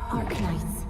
Arknights.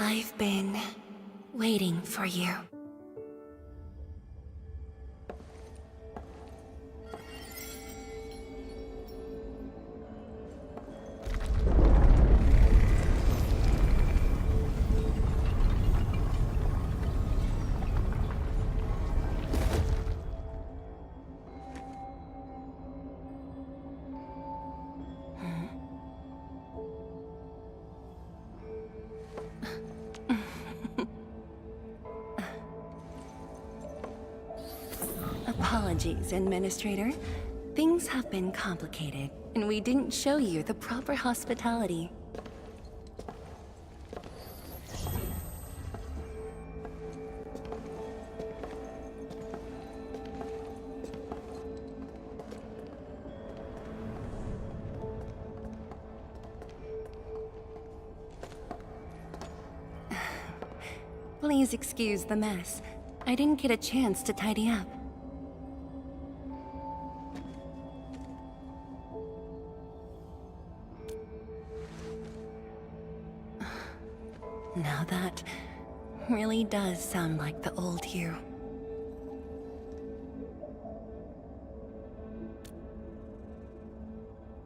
I've been waiting for you. Apologies, Administrator. Things have been complicated, and we didn't show you the proper hospitality. Please excuse the mess. I didn't get a chance to tidy up. Now that really does sound like the old you.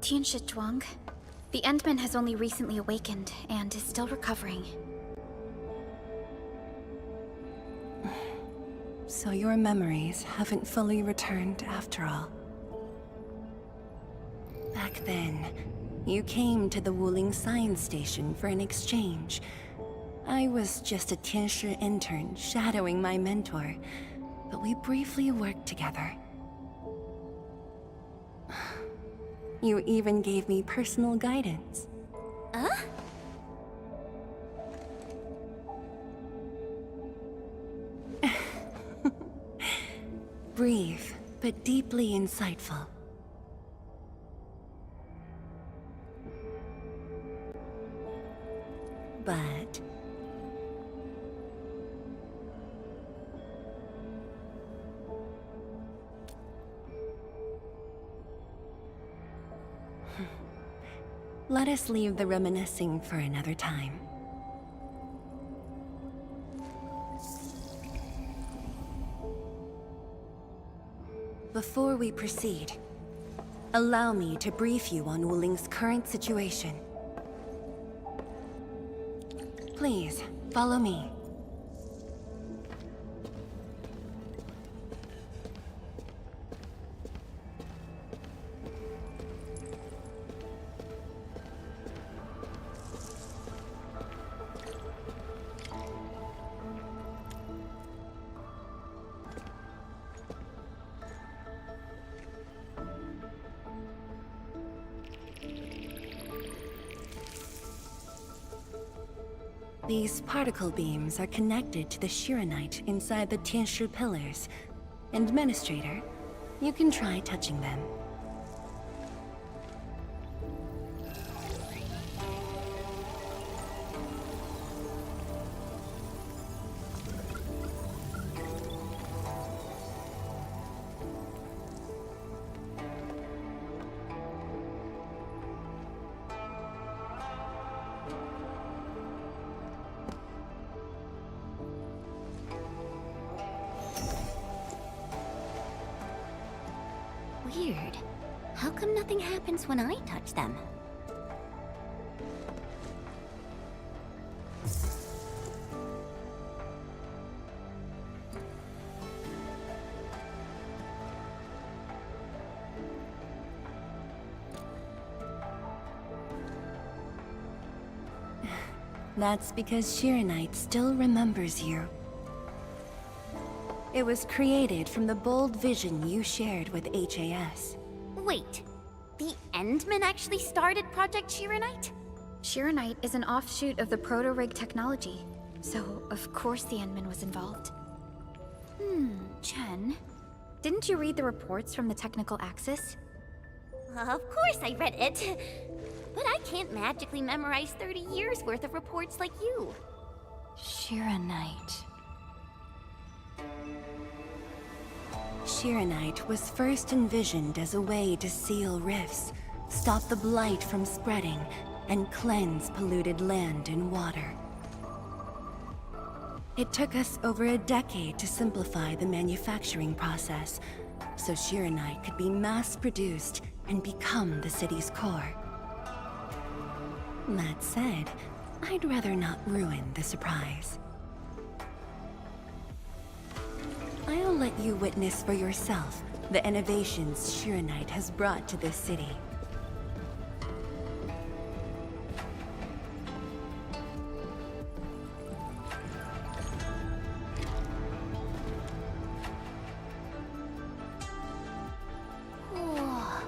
Tianshi Zhuang, the Endman has only recently awakened and is still recovering. So your memories haven't fully returned after all. Back then, you came to the Wuling Science Station for an exchange. I was just a Tianshi intern shadowing my mentor, but we briefly worked together. You even gave me personal guidance. brief, but deeply insightful. But let us leave the reminiscing for another time. Before we proceed, allow me to brief you on Wuling's current situation. Please, follow me. These particle beams are connected to the Shiranite inside the Tianshu pillars. Administrator, you can try touching them. Weird. How come nothing happens when I touch them? That's because Shiranite still remembers you. It was created from the bold vision you shared with HAS. Wait, the Endman actually started Project Shiranite? Shiranite is an offshoot of the proto-rig technology, so of course the Endman was involved. Chen, didn't you read the reports from the technical axis? Of course I read it. But I can't magically memorize 30 years worth of reports like you. Shiranite. Shiranite was first envisioned as a way to seal rifts, stop the blight from spreading, and cleanse polluted land and water. It took us over a decade to simplify the manufacturing process, so Shiranite could be mass-produced and become the city's core. That said, I'd rather not ruin the surprise. I'll let you witness for yourself the innovations Shiranite has brought to this city. Whoa.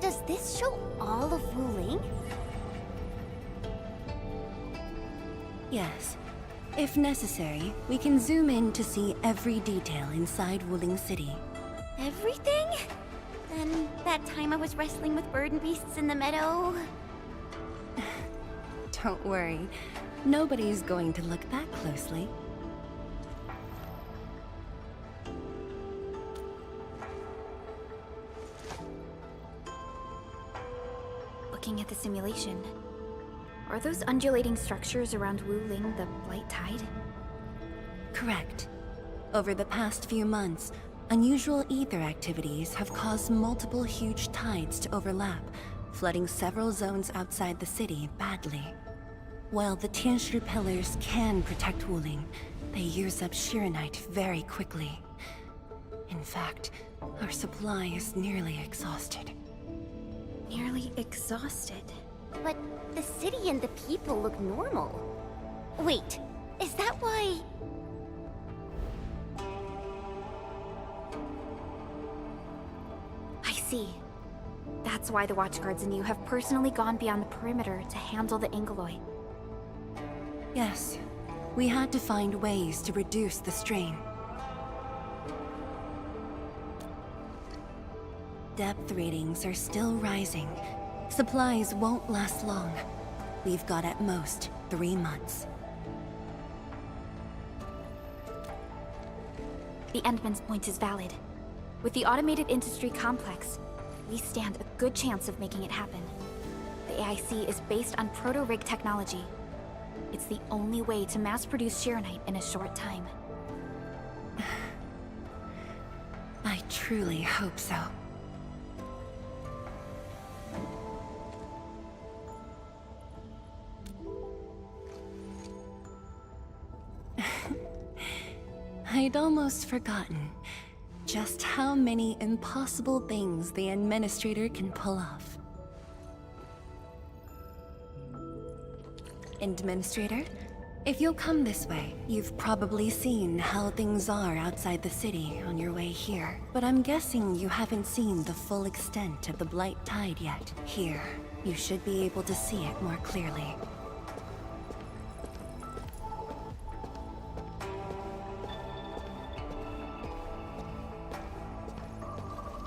Does this show all of Wuling? Yes. If necessary, we can zoom in to see every detail inside Wuling City. Everything? Then that time I was wrestling with bird and beasts in the meadow? Don't worry, nobody's going to look that closely. Looking at the simulation, are those undulating structures around Wuling the Blight Tide? Correct. Over the past few months, unusual ether activities have caused multiple huge tides to overlap, flooding several zones outside the city badly. While the Tianshu pillars can protect Wuling, they use up Shiranite very quickly. In fact, our supply is nearly exhausted. Nearly exhausted. But the city and the people look normal. Wait, is that why... I see. That's why the Watchguards and you have personally gone beyond the perimeter to handle the Angeloid. Yes, we had to find ways to reduce the strain. Depth readings are still rising. Supplies won't last long. We've got at most 3 months. The Endman's point is valid. With the automated industry complex, we stand a good chance of making it happen. The AIC is based on proto-rig technology. It's the only way to mass-produce Shironite in a short time. I truly hope so. I'd almost forgotten just how many impossible things the Administrator can pull off. Administrator, if you'll come this way, you've probably seen how things are outside the city on your way here. But I'm guessing you haven't seen the full extent of the Blight Tide yet. Here, you should be able to see it more clearly.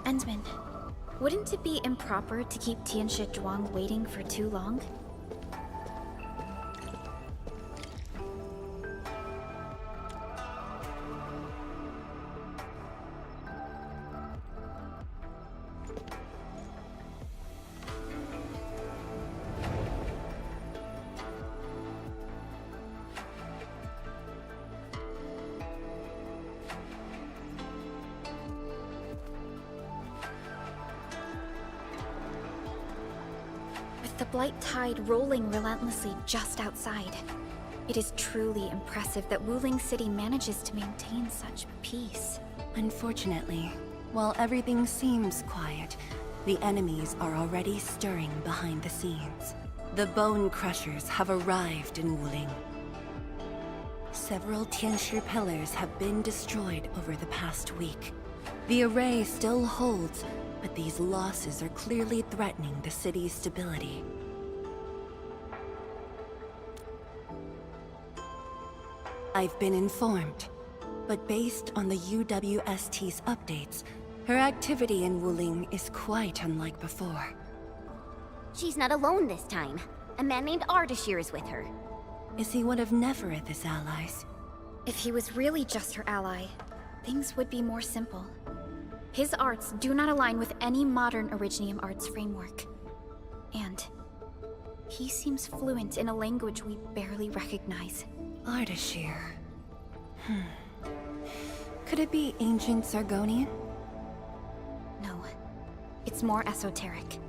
Endman, wouldn't it be improper to keep Tianshi Zhuang waiting for too long? The Blight Tide rolling relentlessly just outside. It is truly impressive that Wuling City manages to maintain such peace. Unfortunately, while everything seems quiet, the enemies are already stirring behind the scenes. The Bone Crushers have arrived in Wuling. Several Tianshi pillars have been destroyed over the past week. The array still holds, but these losses are clearly threatening the city's stability. I've been informed, but based on the UWST's updates, her activity in Wuling is quite unlike before. She's not alone this time. A man named Ardashir is with her. Is he one of Nefereth's allies? If he was really just her ally, things would be more simple. His arts do not align with any modern Originium arts framework. And he seems fluent in a language we barely recognize. Ardashir. Could it be ancient Sargonian? No, it's more esoteric.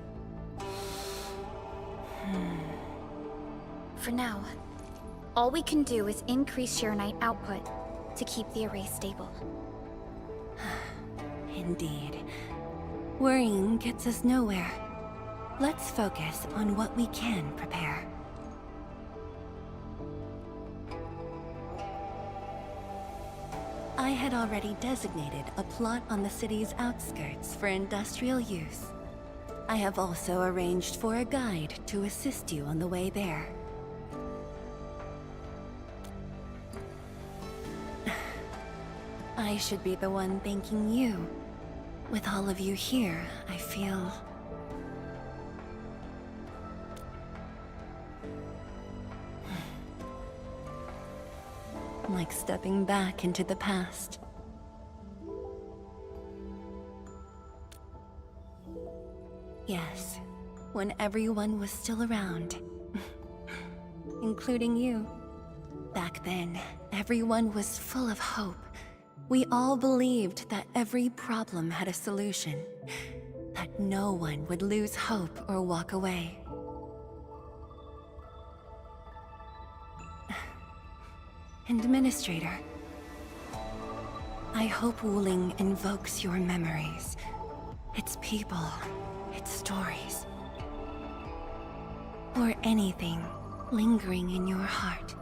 For now, all we can do is increase Shironite output to keep the array stable. Indeed. Worrying gets us nowhere. Let's focus on what we can prepare. I had already designated a plot on the city's outskirts for industrial use. I have also arranged for a guide to assist you on the way there. I should be the one thanking you. With all of you here, I feel... like stepping back into the past. Yes, when everyone was still around. Including you. Back then, everyone was full of hope. We all believed that every problem had a solution. That no one would lose hope or walk away. Administrator, I hope Wuling invokes your memories. Its people, its stories. Or anything lingering in your heart.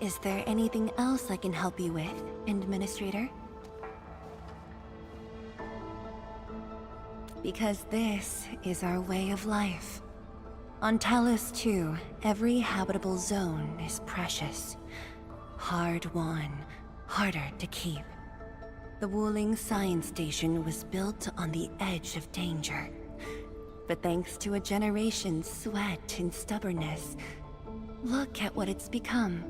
Is there anything else I can help you with, Administrator? Because this is our way of life. On Talos 2, every habitable zone is precious. Hard-won, harder to keep. The Wuling Science Station was built on the edge of danger. But thanks to a generation's sweat and stubbornness, look at what it's become.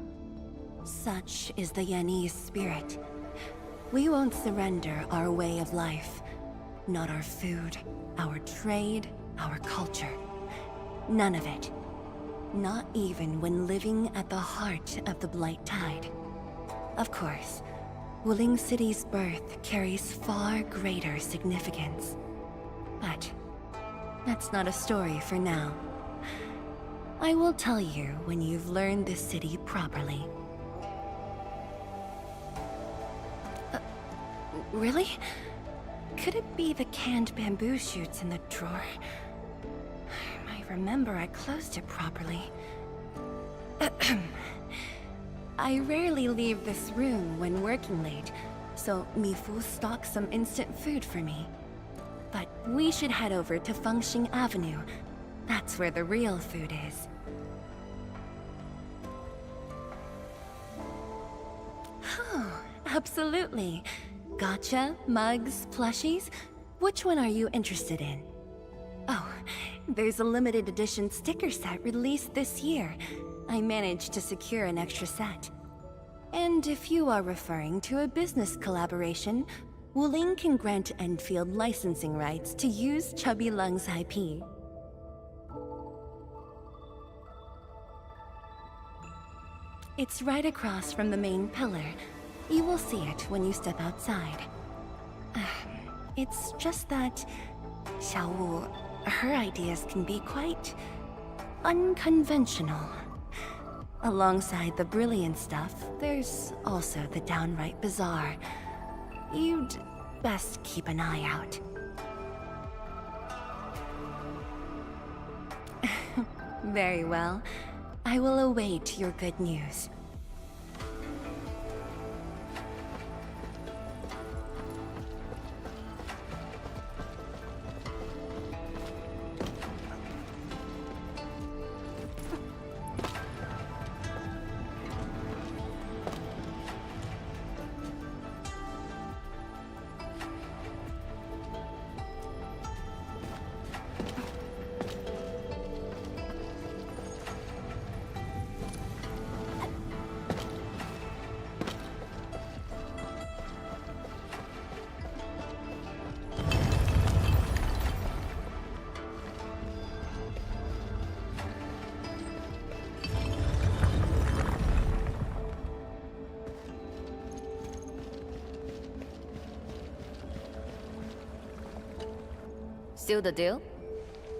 Such is the Yanese spirit. We won't surrender our way of life. Not our food, our trade, our culture. None of it. Not even when living at the heart of the Blight Tide. Of course, Wuling City's birth carries far greater significance. But that's not a story for now. I will tell you when you've learned the city properly. Really? Could it be the canned bamboo shoots in the drawer? I remember I closed it properly. I rarely leave this room when working late, so Mifu stocks some instant food for me. But we should head over to Fengxing Avenue. That's where the real food is. Oh, absolutely. Gotcha, mugs, plushies. Which one are you interested in? Oh, there's a limited edition sticker set released this year. I managed to secure an extra set. And if you are referring to a business collaboration, Wuling can grant Enfield licensing rights to use Chubby Lung's IP. It's right across from the main pillar. You will see it when you step outside. It's just that Xiaowu, her ideas can be quite unconventional. Alongside the brilliant stuff, there's also the downright bizarre. You'd best keep an eye out. Very well. I will await your good news. Still the deal?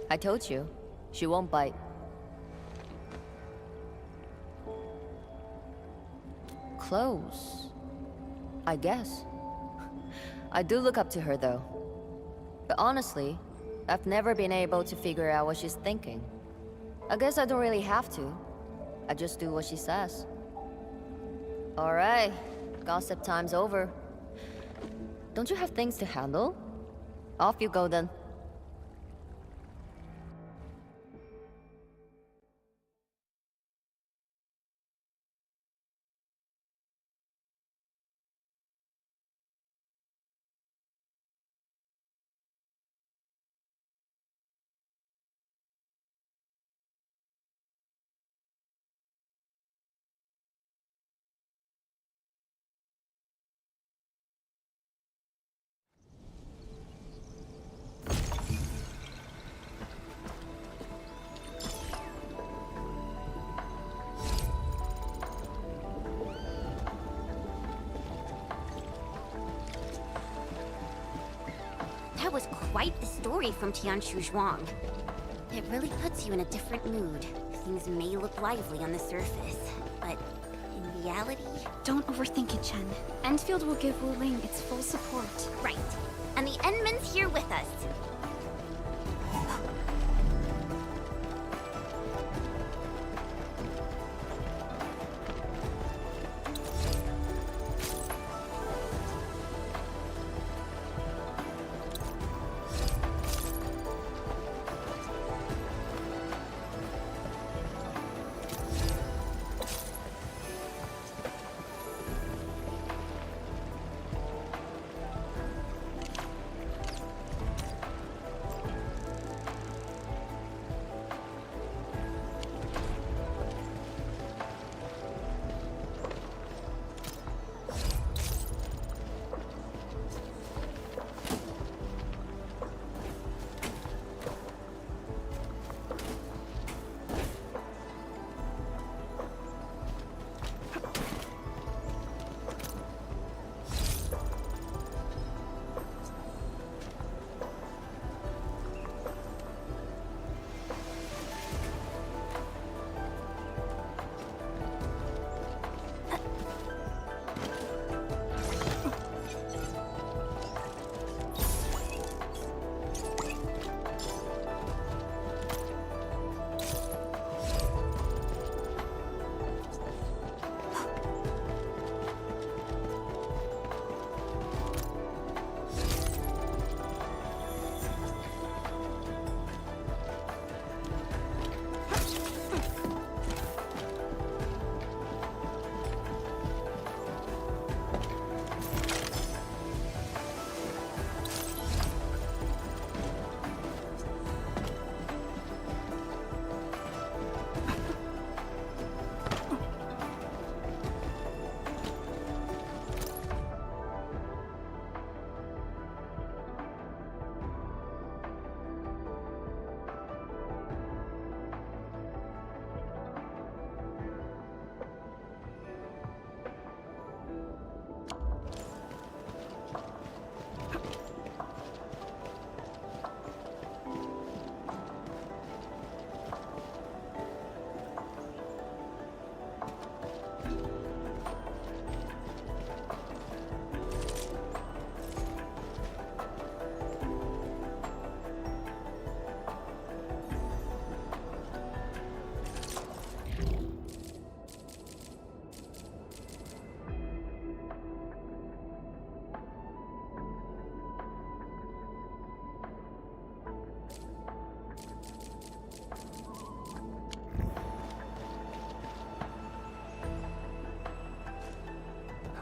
I told you, she won't bite. Close, I guess. I do look up to her though. But honestly, I've never been able to figure out what she's thinking. I guess I don't really have to. I just do what she says. Alright, gossip time's over. Don't you have things to handle? Off you go then. That was quite the story from Tianshu Zhuang. It really puts you in a different mood. Things may look lively on the surface, but in reality... Don't overthink it, Chen. Enfield will give Wuling its full support. Right. And the Enman's here with us.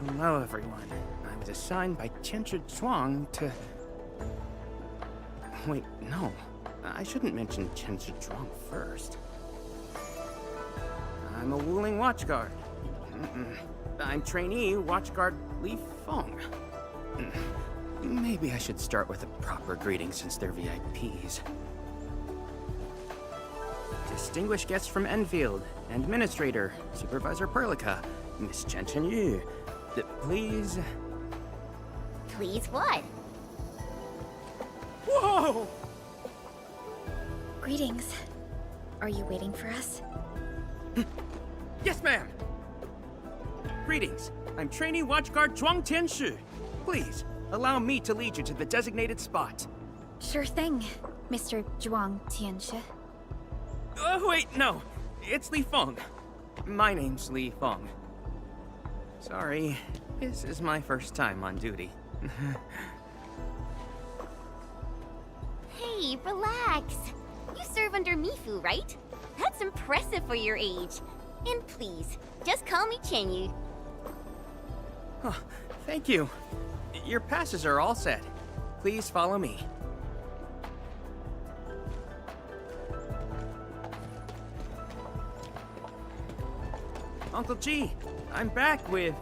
Hello, everyone. I was assigned by Tianchi Zhuang to... Wait, no. I shouldn't mention Tianchi Zhuang first. I'm a Wuling Watchguard. I'm trainee Watchguard Li Feng. Maybe I should start with a proper greeting since they're VIPs. Distinguished guests from Enfield, Administrator, Supervisor Perlica, Miss Chen Chen Yu. Please... Please what? Whoa! Greetings. Are you waiting for us? Yes, ma'am! Greetings. I'm trainee Watchguard Zhuang Tianshi. Please, allow me to lead you to the designated spot. Sure thing, Mr. Zhuang Tianshi. Oh, wait, no. It's Li Feng. My name's Li Feng. Sorry, this is my first time on duty. Hey, relax. You serve under Mifu, right? That's impressive for your age. And please, just call me Chenyu. Oh, thank you. Your passes are all set. Please follow me. Uncle G, I'm back with...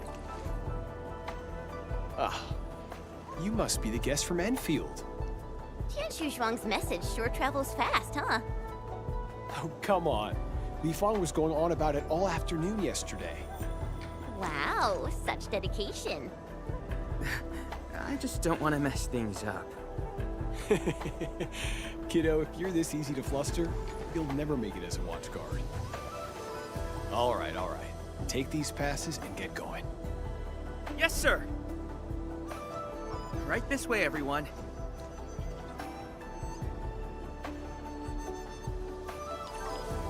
Ah, you must be the guest from Enfield. Tianshu Zhuang's message sure travels fast, huh? Oh, come on. Li Feng was going on about it all afternoon yesterday. Wow, such dedication. I just don't want to mess things up. Kiddo, if you're this easy to fluster, you'll never make it as a watch guard. All right, all right. Take these passes and get going. Yes, sir! Right this way, everyone.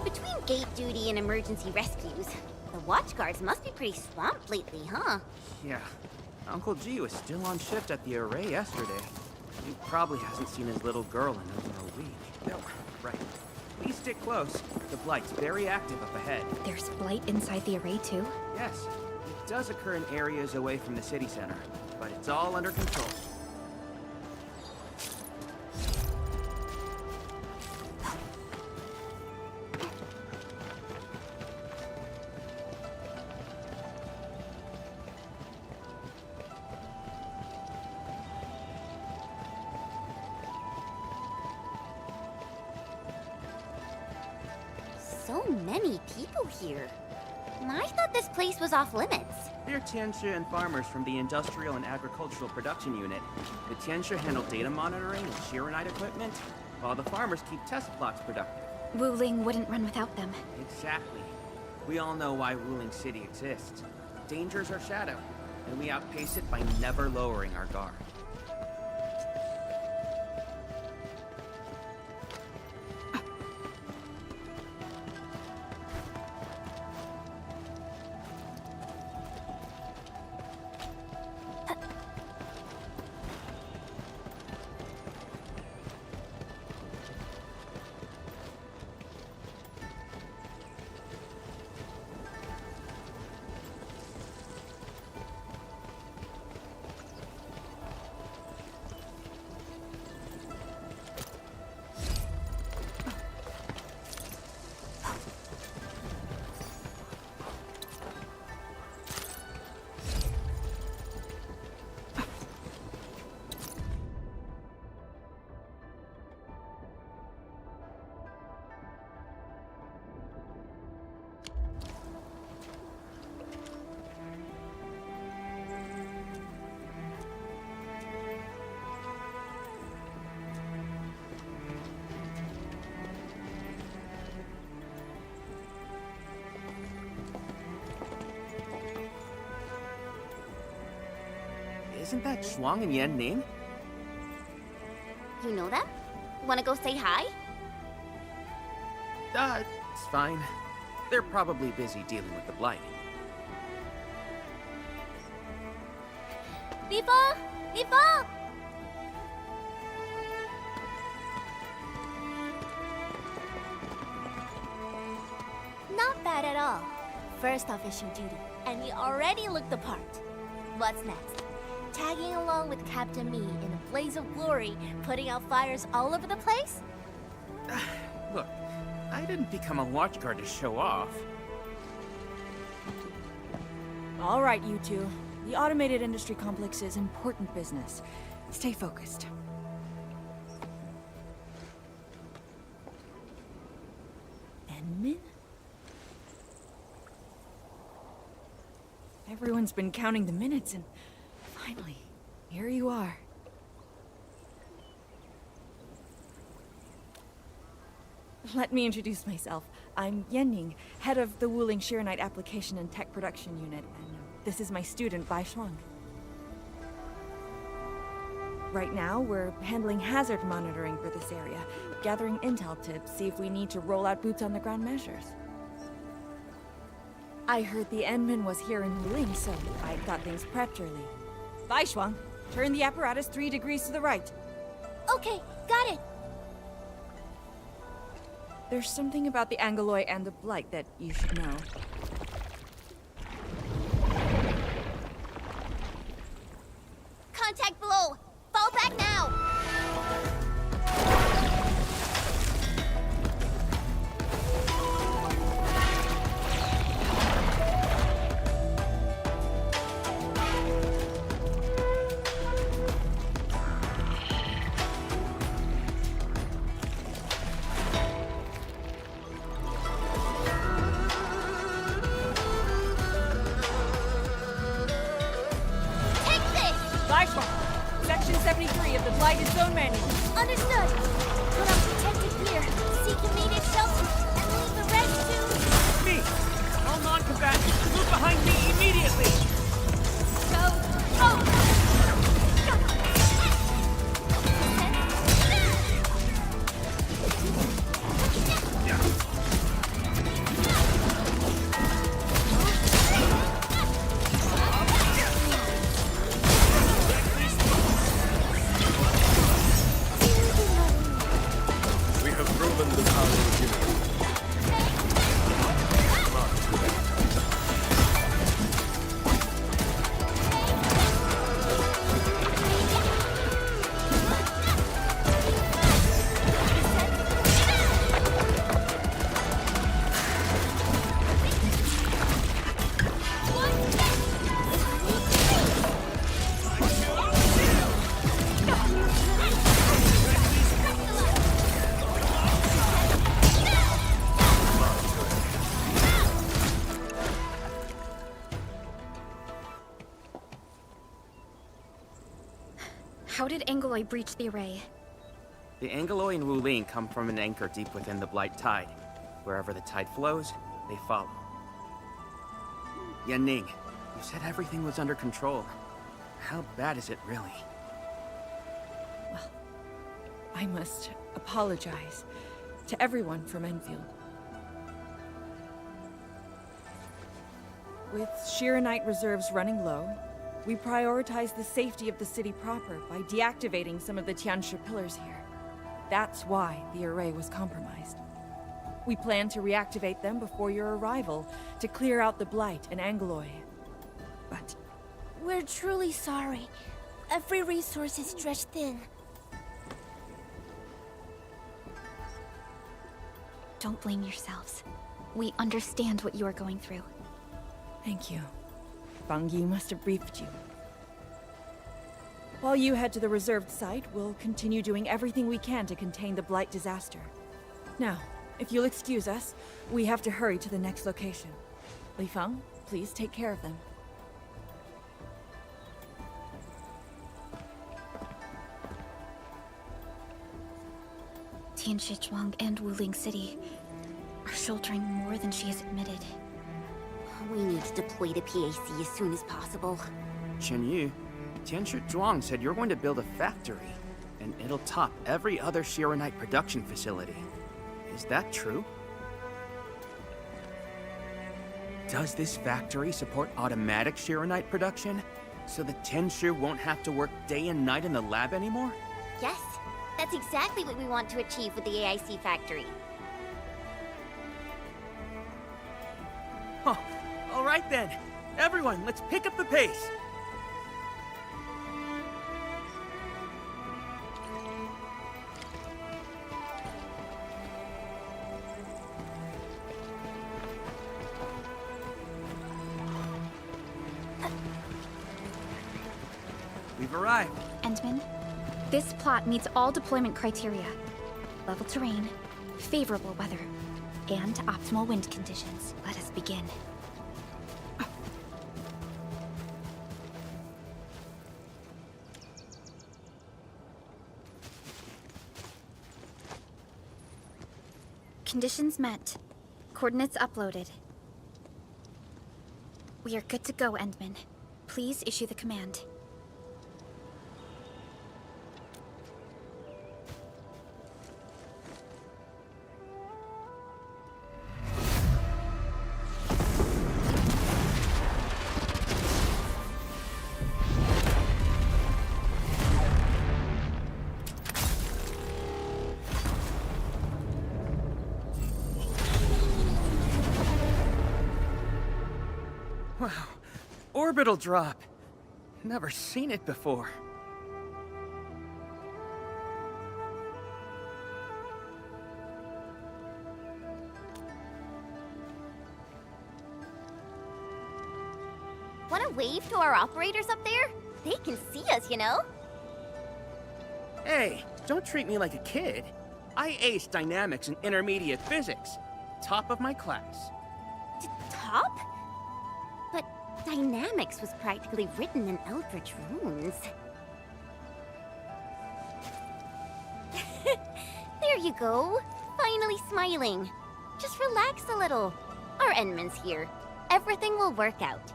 Between gate duty and emergency rescues, the watch guards must be pretty swamped lately, huh? Yeah. Uncle G was still on shift at the array yesterday. He probably hasn't seen his little girl in over a week. No, right. Please stick close. The Blight's very active up ahead. There's blight inside the array too? Yes, it does occur in areas away from the city center, but it's all under control. So many people here. I thought this place was off limits. They're Tianshi and farmers from the Industrial and Agricultural Production Unit. The Tianshi handle data monitoring and Shiranite equipment, while the farmers keep test plots productive. Wuling wouldn't run without them. Exactly. We all know why Wuling City exists. Dangers are shadow, and we outpace it by never lowering our guard. Isn't that Shuang and Yan Ning? You know them? Wanna go say hi? It's fine. They're probably busy dealing with the Blight. Lifa! Lifa! Not bad at all. First official duty, and you already look the part. what's next? Tagging along with Captain Me in a blaze of glory, putting out fires all over the place? Look, I didn't become a watchguard to show off. All right, you two. The automated industry complex is important business. Stay focused. Enmin? Everyone's been counting the minutes, and finally, here you are. Let me introduce myself. I'm Yenning, head of the Wuling Shiranite Application and Tech Production Unit, and this is my student, Bai Shuang. Right now, we're handling hazard monitoring for this area, gathering intel to see if we need to roll out boots-on-the-ground measures. I heard the Enmin was here in Wuling, so I got things prepped early. Bai Shuang, turn the apparatus 3 degrees to the right. Okay, got it. There's something about the Angeloy and the Blight that you should know. Contact below. Fall back now. Section 73 of the Blighted Zone Manual. Understood. Put on protective gear, seek immediate shelter, and leave the rest to... Me! All non-combatants, move behind me immediately! We have proven the power of unity. How did Angeloy breach the array? The Angeloy and Wuling come from an anchor deep within the Blight Tide. Wherever the tide flows, they follow. Yanning, you said everything was under control. How bad is it really? I must apologize to everyone from Enfield. With Shiranite reserves running low, we prioritize the safety of the city proper by deactivating some of the Tianshu pillars here. That's why the array was compromised. We plan to reactivate them before your arrival to clear out the Blight and Angeloy. But We're truly sorry. Every resource is stretched thin. Don't blame yourselves. We understand what you are going through. thank you. Bang Yi must have briefed you. While you head to the reserved site, we'll continue doing everything we can to contain the Blight disaster. Now, if you'll excuse us, we have to hurry to the next location. Li Feng, please take care of them. Tianshi Zhuang and Wuling City are sheltering more than she has admitted. We need to deploy the PAC as soon as possible. Chen Yu, Tianshu Zhuang said you're going to build a factory, and it'll top every other Shiranite production facility. Is that true? Does this factory support automatic Shiranite production? So the Tianshu won't have to work day and night in the lab anymore? Yes, that's exactly what we want to achieve with the AIC factory. Huh. All right then. Everyone, let's pick up the pace. We've arrived. Endman, this plot meets all deployment criteria. Level terrain, favorable weather, and optimal wind conditions. Let us begin. Conditions met. Coordinates uploaded. We are good to go, Endman. Please issue the command. Wow. Orbital drop. Never seen it before. Wanna wave to our operators up there? They can see us, you know? Hey, don't treat me like a kid. I aced dynamics and intermediate physics. Top of my class. Top? But dynamics was practically written in Eldritch runes. There you go. Finally smiling. Just relax a little. Our Endman's here. Everything will work out.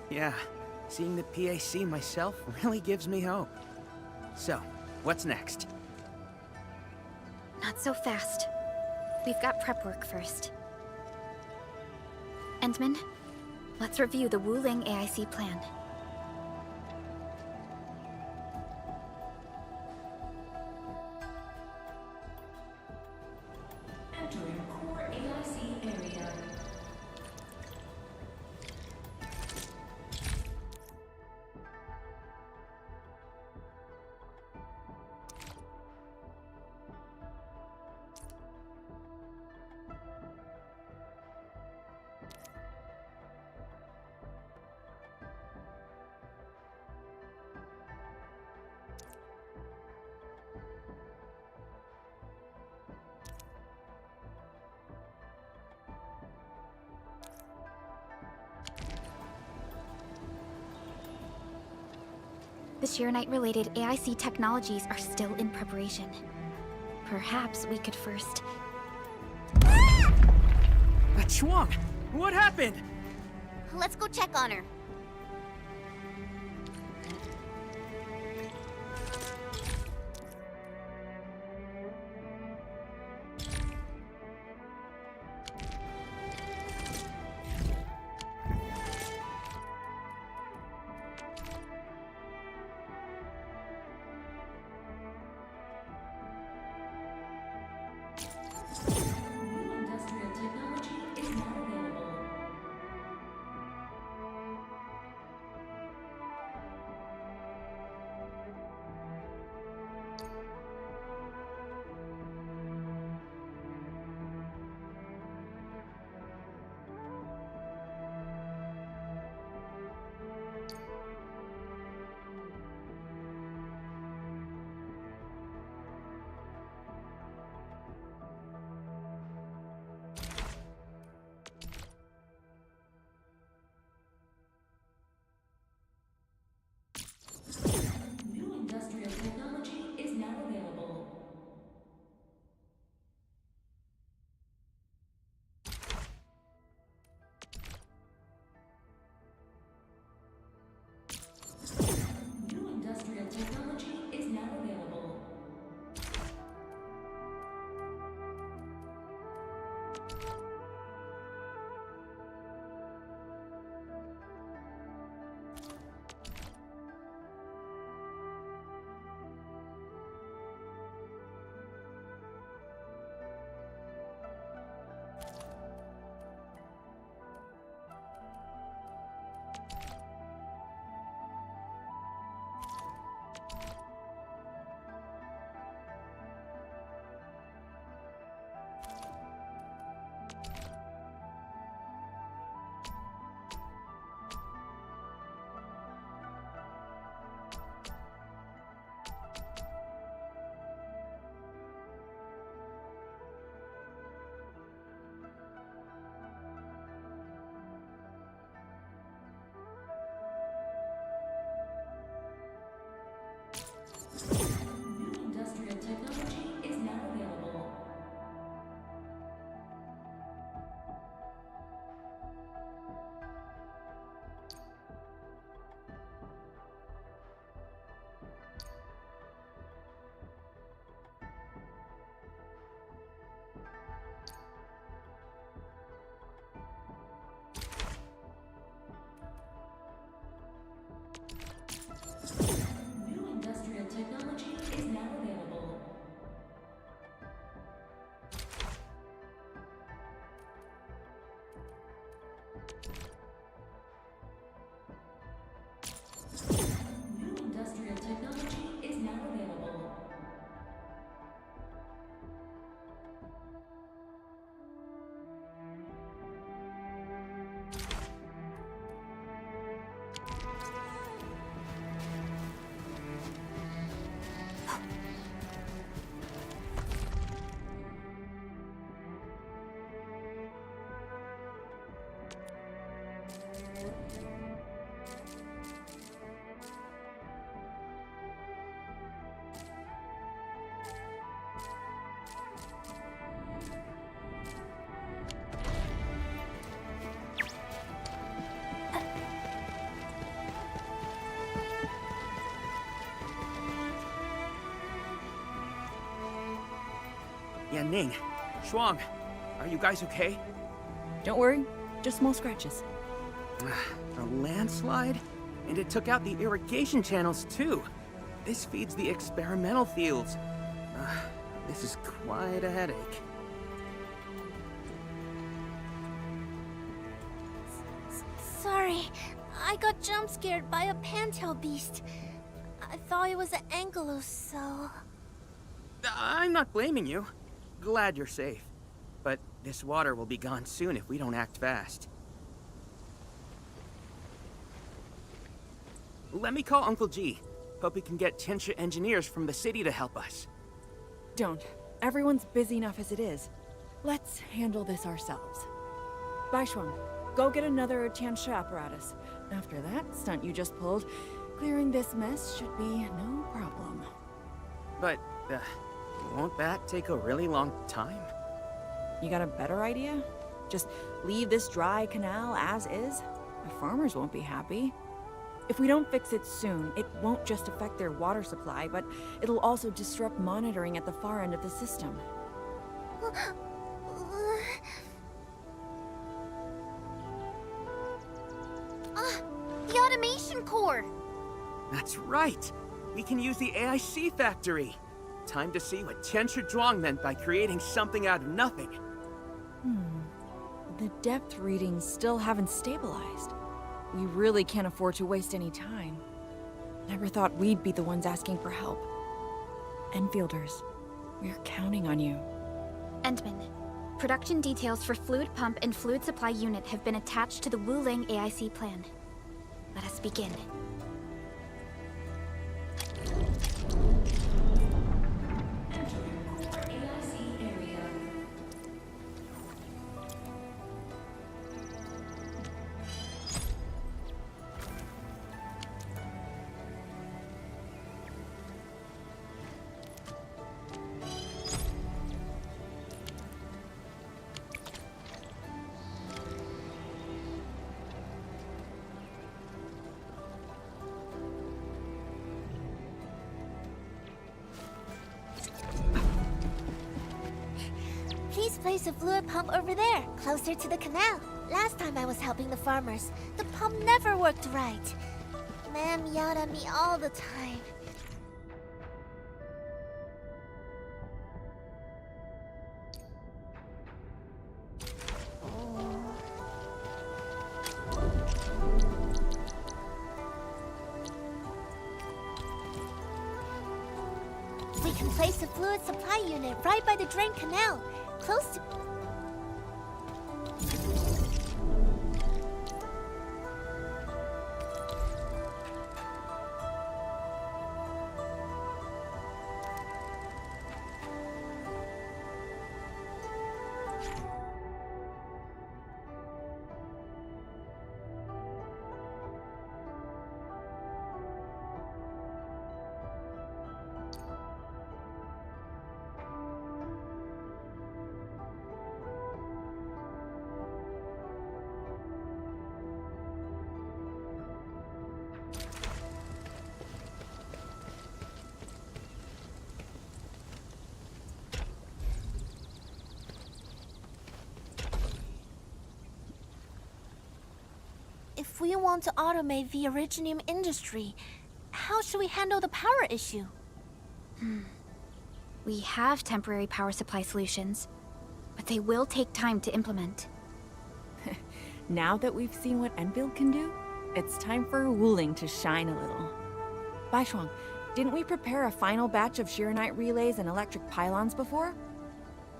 Yeah, seeing the PAC myself really gives me hope. So, what's next? Not so fast. We've got prep work first. Endman, let's review the Wuling AIC plan. Entering core AIC area. The Shirenite-related AIC technologies are still in preparation. Perhaps we could first... Chuang, what happened? Let's go check on her. Industrial technology is not available. New industrial technology is now available. Yeah, Ning, Shuang, are you guys okay? Don't worry, just small scratches. A landslide? And it took out the irrigation channels, too. This feeds the experimental fields. This is quite a headache. Sorry, I got jump scared by a pantail beast. I thought it was an ankylos, so... I'm not blaming you. Glad you're safe. But this water will be gone soon if we don't act fast. Let me call Uncle G. Hope we can get Tianxia engineers from the city to help us. Don't. Everyone's busy enough as it is. Let's handle this ourselves. Baishuang, go get another Tianxia apparatus. After that stunt you just pulled, clearing this mess should be no problem. But, won't that take a really long time? You got a better idea? Just leave this dry canal as is? The farmers won't be happy. If we don't fix it soon, it won't just affect their water supply, but it'll also disrupt monitoring at the far end of the system. The automation core! That's right! We can use the AIC factory! Time to see what Tianxia Zhuang meant by creating something out of nothing. The depth readings still haven't stabilized. We really can't afford to waste any time. Never thought we'd be the ones asking for help. Enfielders, we're counting on you. Endman, production details for fluid pump and fluid supply unit have been attached to the Wuling AIC plan. Let us begin. AIC area. Please place a fluid pump over there, closer to the canal. Last time I was helping the farmers, the pump never worked right. Ma'am yelled at me all the time. We can place a fluid supply unit right by the drain canal, close to... If we want to automate the Originium industry, how should we handle the power issue? We have temporary power supply solutions, but they will take time to implement. Now that we've seen what Enfield can do, it's time for Wuling to shine a little. Baishuang, didn't we prepare a final batch of Shiranite relays and electric pylons before?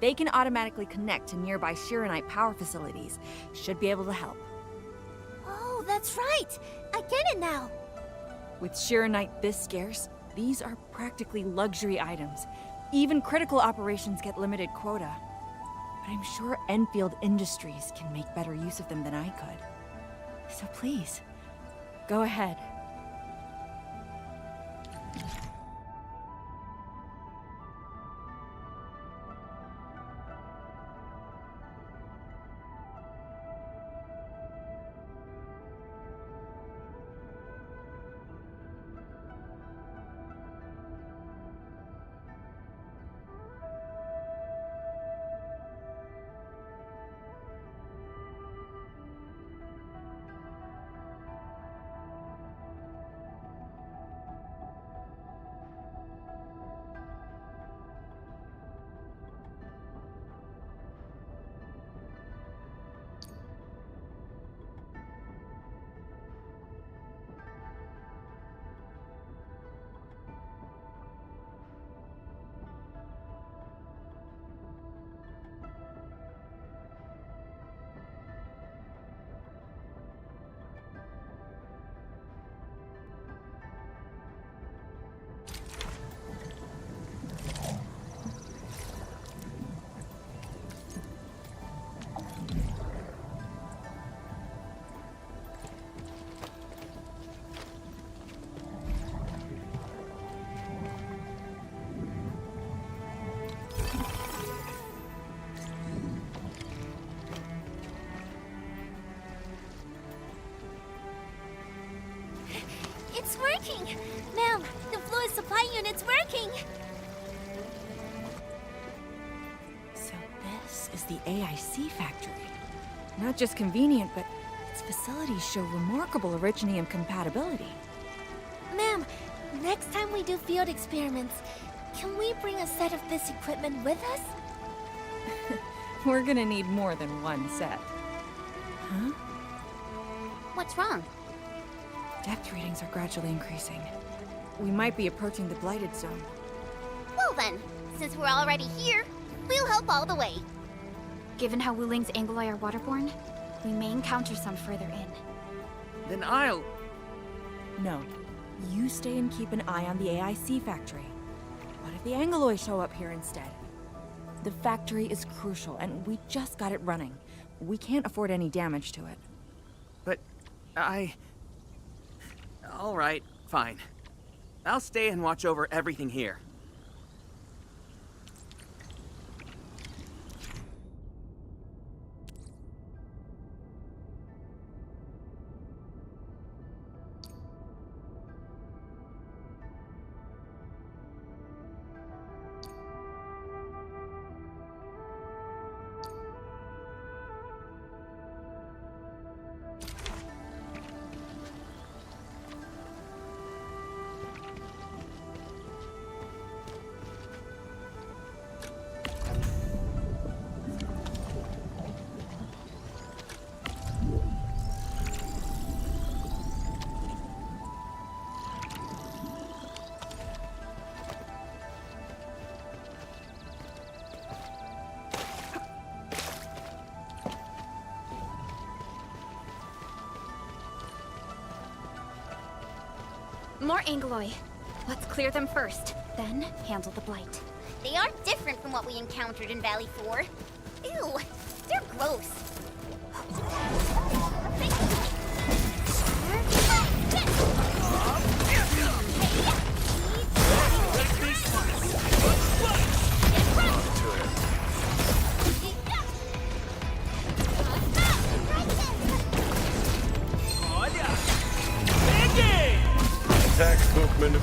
They can automatically connect to nearby Shiranite power facilities. Should be able to help. Oh, that's right! I get it now! With Shiranite this scarce, these are practically luxury items. Even critical operations get limited quota. But I'm sure Enfield Industries can make better use of them than I could. So please, go ahead. It's working! Ma'am, the fluid supply unit's working! So this is the AIC factory. Not just convenient, but its facilities show remarkable Originium compatibility. Ma'am, next time we do field experiments, can we bring a set of this equipment with us? We're gonna need more than one set. Huh? What's wrong? Depth readings are gradually increasing. We might be approaching the blighted zone. Well then, since we're already here, we'll help all the way. Given how Wuling's Angloi are waterborne, we may encounter some further in. Then I'll... No. You stay and keep an eye on the AIC factory. What if the Angloi show up here instead? The factory is crucial, and we just got it running. We can't afford any damage to it. But all right, fine. I'll stay and watch over everything here. More Angloi. Let's clear them first, then handle the blight. They are different from what we encountered in Valley 4. Ew, they're gross. Attack Bookman.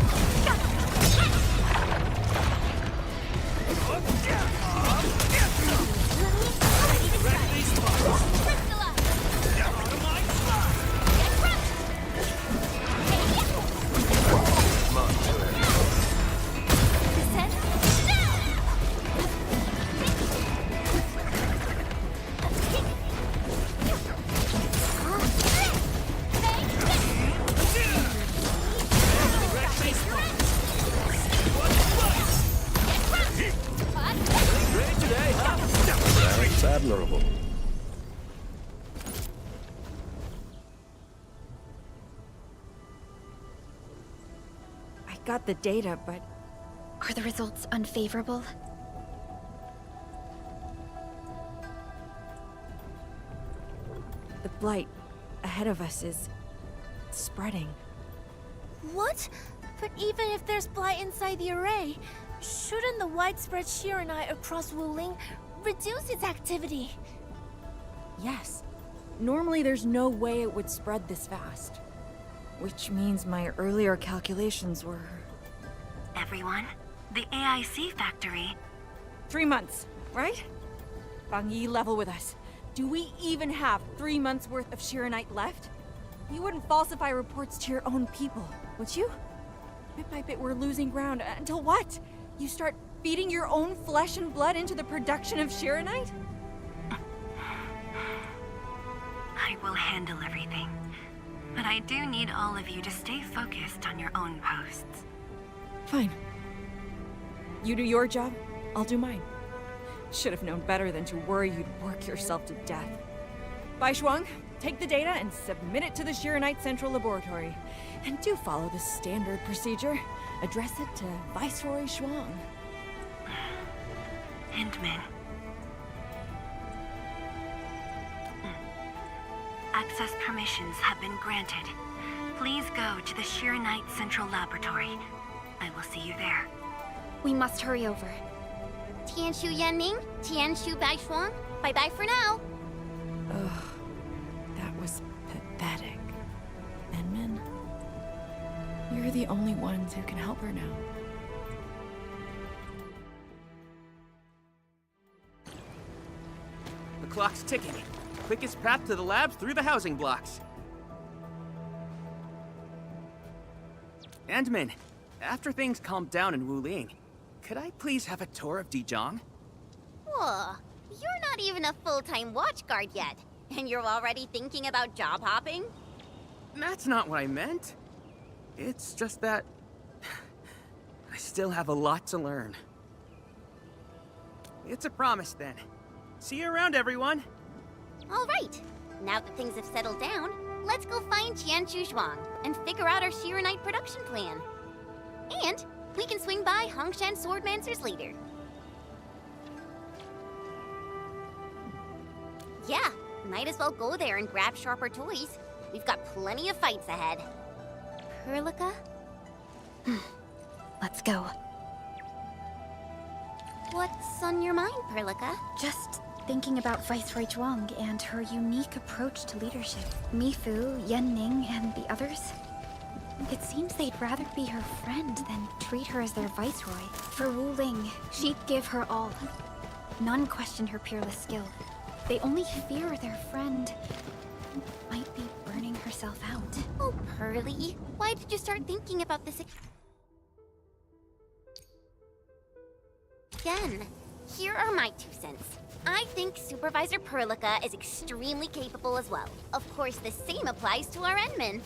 got the data, but Are the results unfavorable? the blight ahead of us is spreading. What? But even if there's blight inside the array, shouldn't the widespread Shiranite across Wuling reduce its activity? Yes. Normally there's no way it would spread this fast. Which means my earlier calculations were... Everyone, the AIC factory. 3 months, right? Bang Yi, level with us. Do we even have 3 months worth of Shiranite left? You wouldn't falsify reports to your own people, would you? Bit by bit we're losing ground, until what? You start feeding your own flesh and blood into the production of Shiranite? I will handle everything. But I do need all of you to stay focused on your own posts. Fine. You do your job, I'll do mine. Should have known better than to worry you'd work yourself to death. Bai Shuang, take the data and submit it to the Shiranite Central Laboratory. And do follow the standard procedure. Address it to Viceroy Shuang. Hindman. Access permissions have been granted. Please go to the Shiranite Central Laboratory. I will see you there. We must hurry over. Tianshu Yanning, Tianshu Baishuang, bye-bye for now. Ugh, that was pathetic. Enmin, you're the only ones who can help her now. The clock's ticking. Quickest path to the labs through the housing blocks. Andman, after things calm down in Wuling, could I please have a tour of Dijiang? Whoa, you're not even a full-time watch guard yet, and you're already thinking about job hopping? That's not what I meant. It's just that... I still have a lot to learn. It's a promise, then. See you around, everyone! All right, now that things have settled down, let's go find Tianshu Zhuang and figure out our Shiranite production plan. And we can swing by Hongshan Swordmancer's later. Yeah, might as well go there and grab sharper toys. We've got plenty of fights ahead. Perlica? Let's go. What's on your mind, Perlica? Just thinking about Viceroy Zhuang and her unique approach to leadership. Mifu, Yanning, and the others. It seems they'd rather be her friend than treat her as their viceroy. For Wuling, she'd give her all. None questioned her peerless skill. They only fear their friend might be burning herself out. Oh, Pearly, why did you start thinking about this again? Here are my 2 cents. I think Supervisor Perlica is extremely capable as well. Of course, the same applies to our Enman.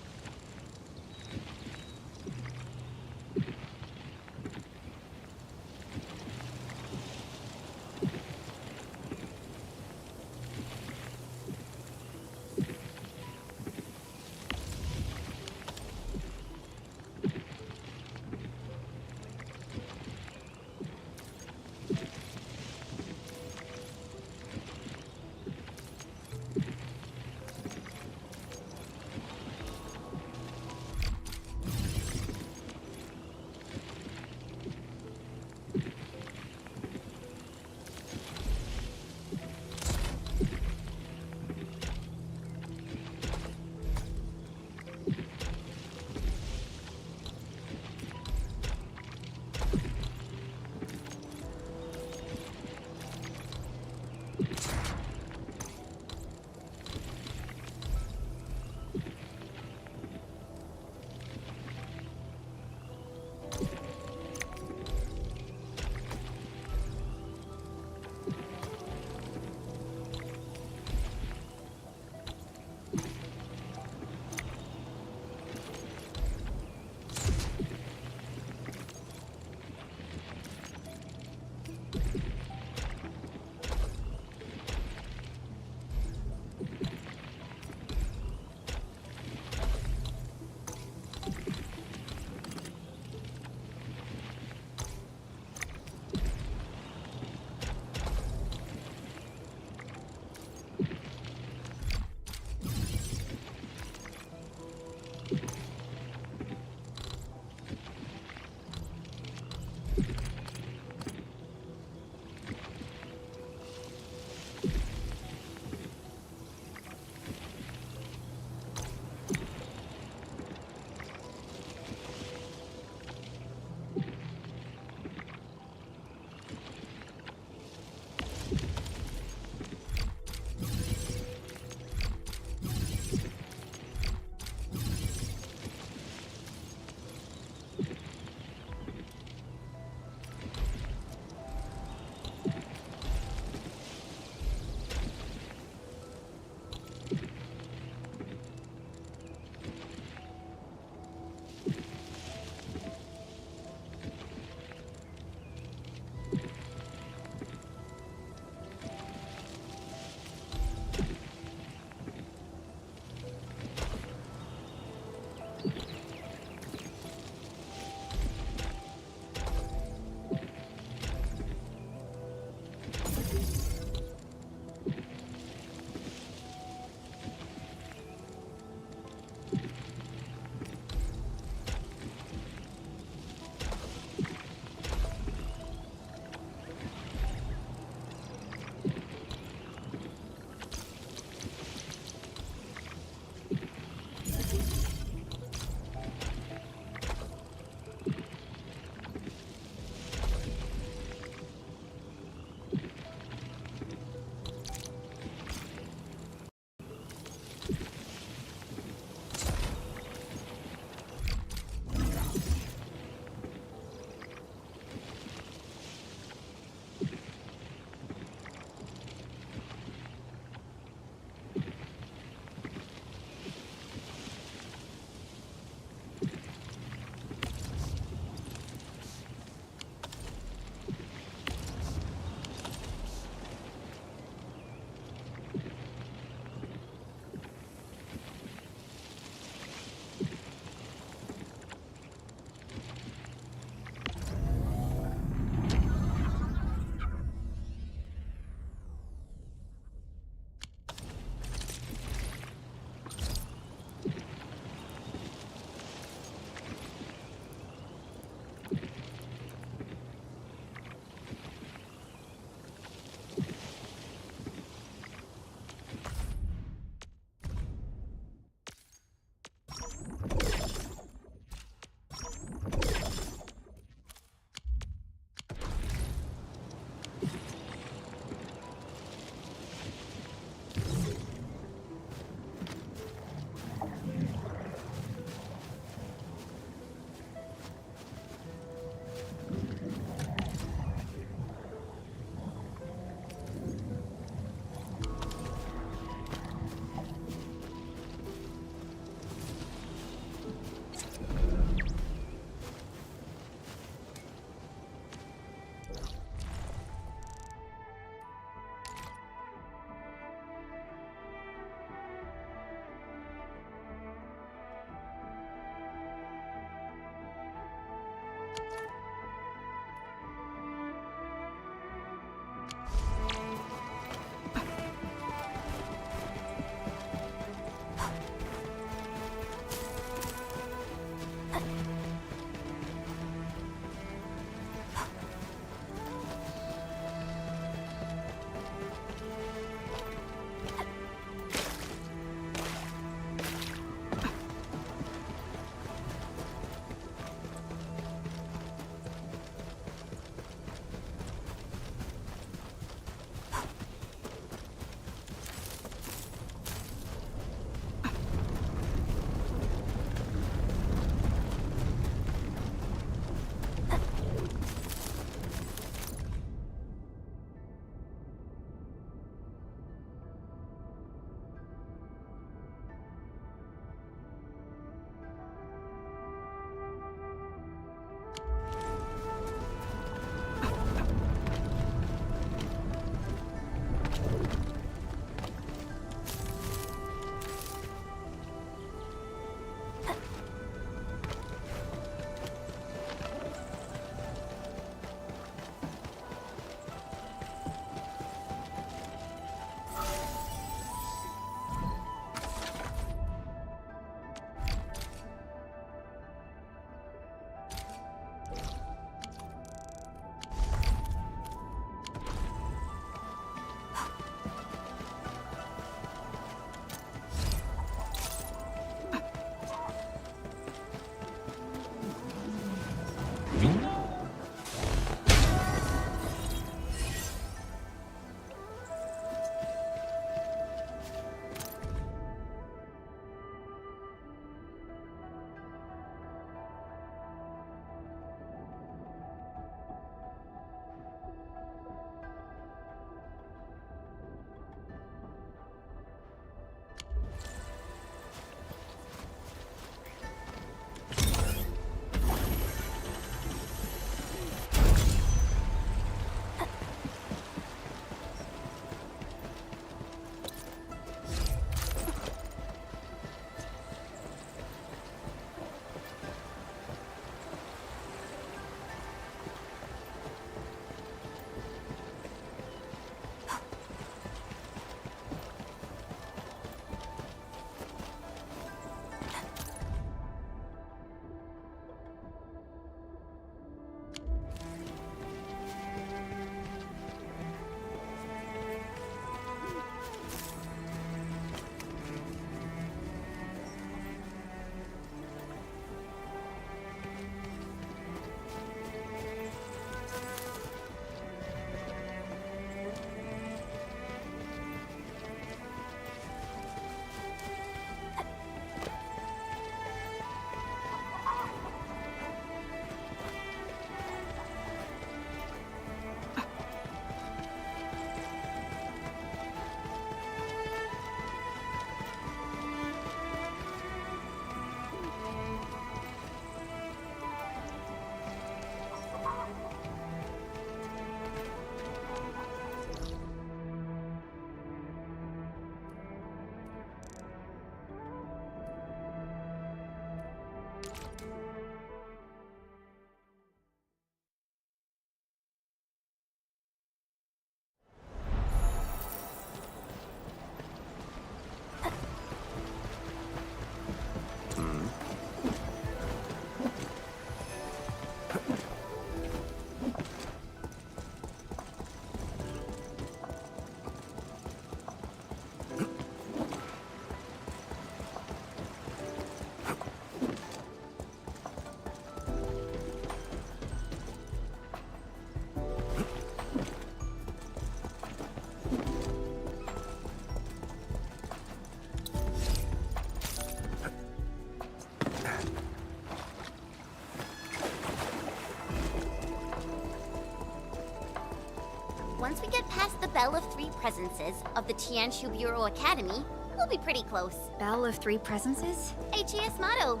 once we get past the Bell of Three Presences of the Tianshu Bureau Academy, we'll be pretty close. Bell of Three Presences? HES motto.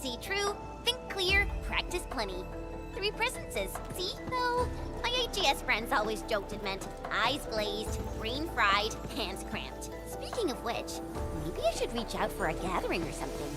See true, think clear, practice plenty. Three presences, see? Though, my HES friends always joked it meant eyes glazed, brain fried, hands cramped. Speaking of which, maybe I should reach out for a gathering or something.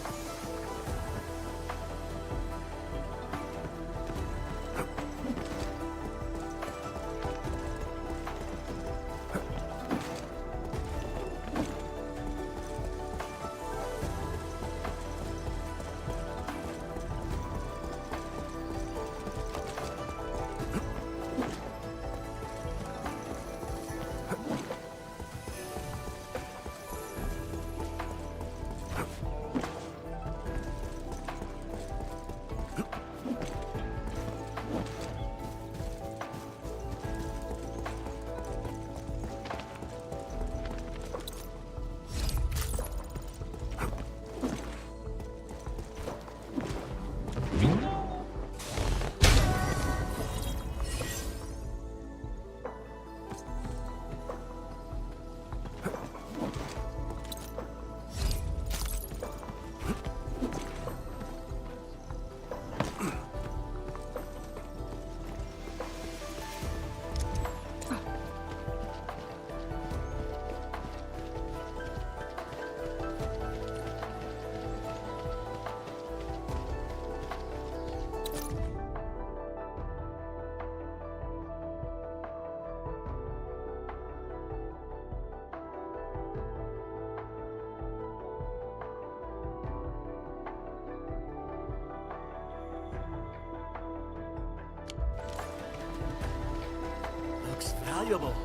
Looks valuable.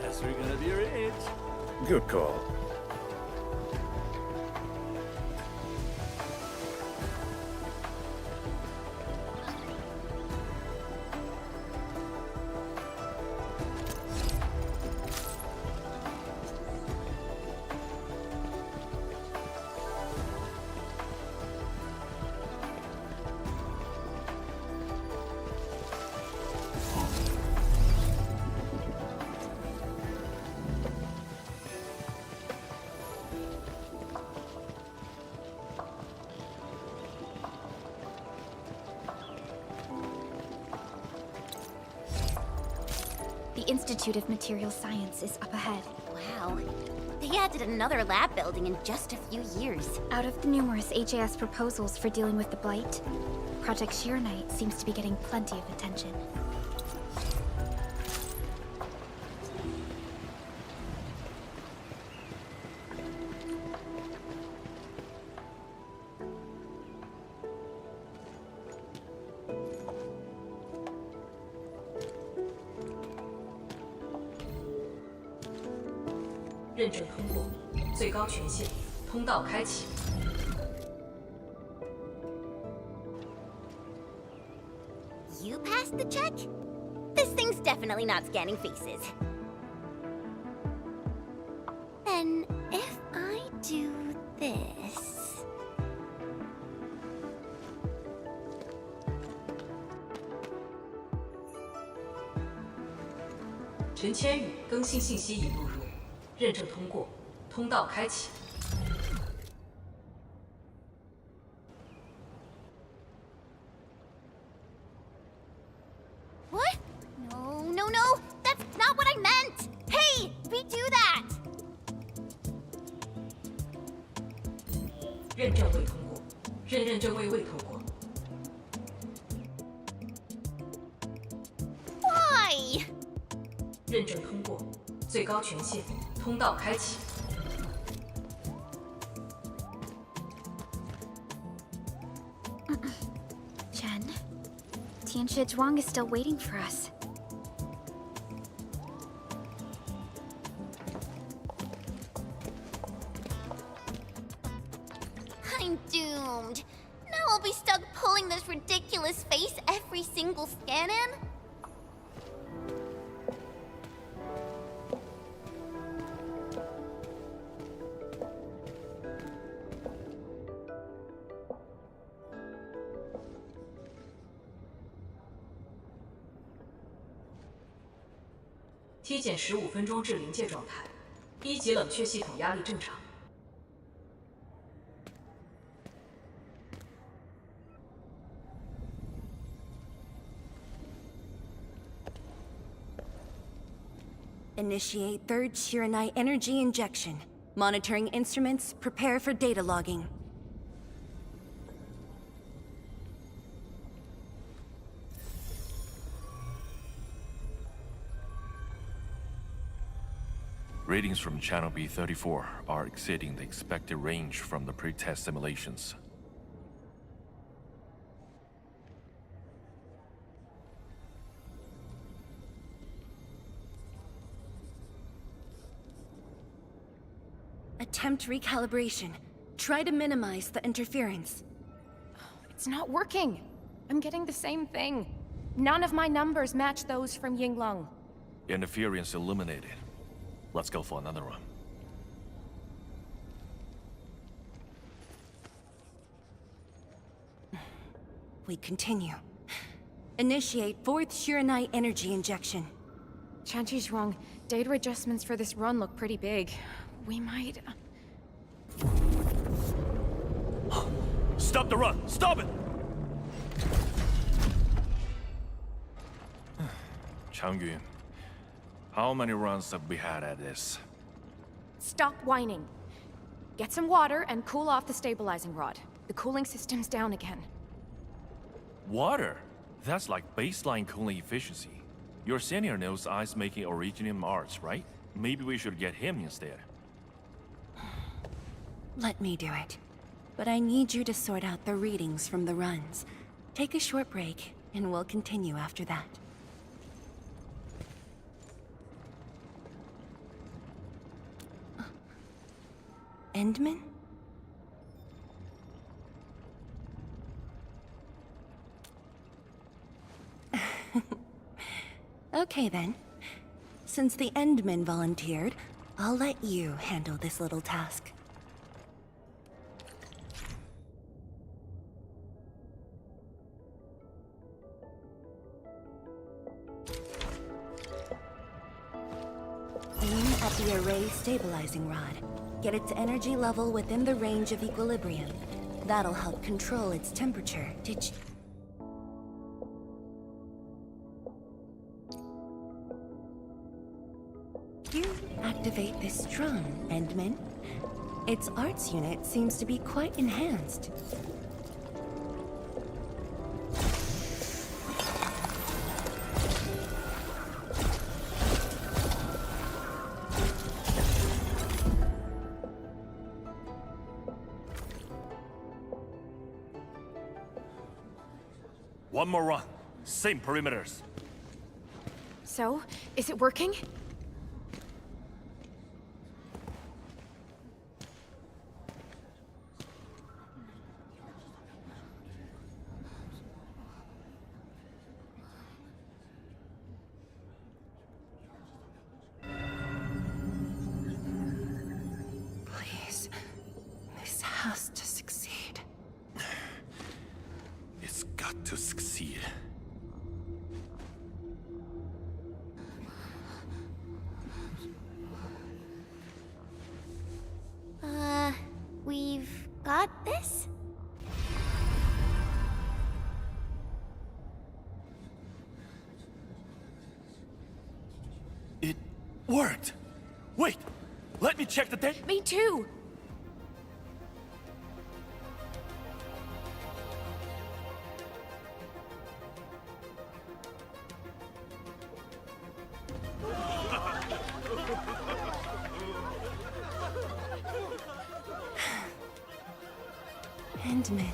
Guess we're gonna be rich. Good call. The Institute of Material Science is up ahead. Wow. They added another lab building in just a few years. Out of the numerous HAS proposals for dealing with the Blight, Project Sheer Knight seems to be getting plenty of attention. You passed the check? This thing's definitely not scanning faces. Then, if I do this... What? No, no, no! That's not what I meant! Hey! Redo that! Why? Chen, Tianxie Zhuang is still waiting for us. I'm doomed. Now I'll be stuck pulling this ridiculous face every single scan-in? 体检15分钟至临界状态，1级冷却系统压力正常。Initiate third Shiranite energy injection. Monitoring instruments, prepare for data logging. Readings from channel B34 are exceeding the expected range from the pre-test simulations. Attempt recalibration. Try to minimize the interference. It's not working. I'm getting the same thing. None of my numbers match those from Yinglong. Interference eliminated. Let's go for another run. We continue. Initiate fourth Shiranite energy injection. Chanchi's wrong. Data adjustments for this run look pretty big. We might... Stop the run! Stop it! Changyun, how many runs have we had at this? Stop whining. Get some water and cool off the stabilizing rod. The cooling system's down again. Water? That's like baseline cooling efficiency. Your senior knows ice making originium arts, right? Maybe we should get him instead. Let me do it. But I need you to sort out the readings from the runs. Take a short break, and we'll continue after that. Endman? Okay then. Since the Endman volunteered, I'll let you handle this little task. Aim at the array stabilizing rod. Get its energy level within the range of equilibrium. That'll help control its temperature. Did you... You activate this drum, Endman. Its arts unit seems to be quite enhanced. One more run. Same perimeters. So, is it working? Please, this has to succeed. It's got to succeed. We've got this? It worked! Wait! Let me check the data. Me too! Endman.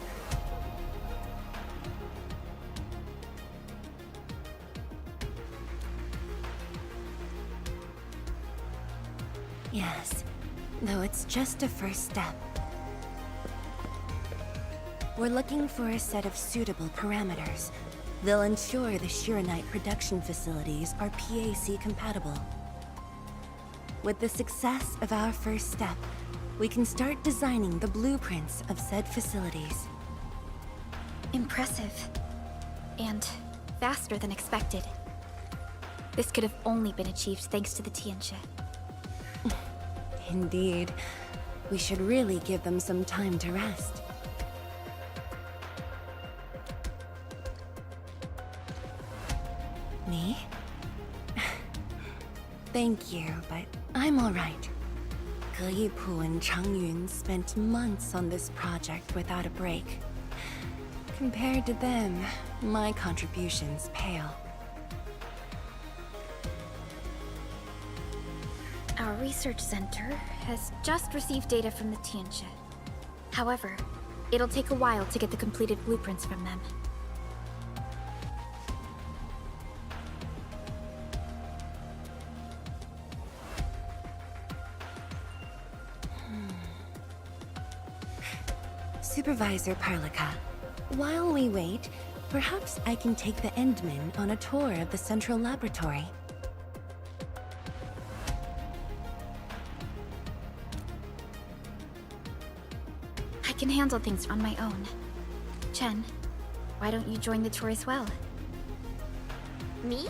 Yes, though it's just a first step. We're looking for a set of suitable parameters. They'll ensure the Shiranite production facilities are PAC compatible. With the success of our first step, we can start designing the blueprints of said facilities. Impressive. And faster than expected. This could have only been achieved thanks to the Tianxia. Indeed. We should really give them some time to rest. Me? Thank you, but I'm alright. Ge Yipu and Changyun spent months on this project without a break. Compared to them, my contributions pale. Our research center has just received data from the Tianxia. However, it'll take a while to get the completed blueprints from them. Supervisor Parlika, while we wait, perhaps I can take the Endmen on a tour of the central laboratory. I can handle things on my own. Chen, why don't you join the tour as well? Me?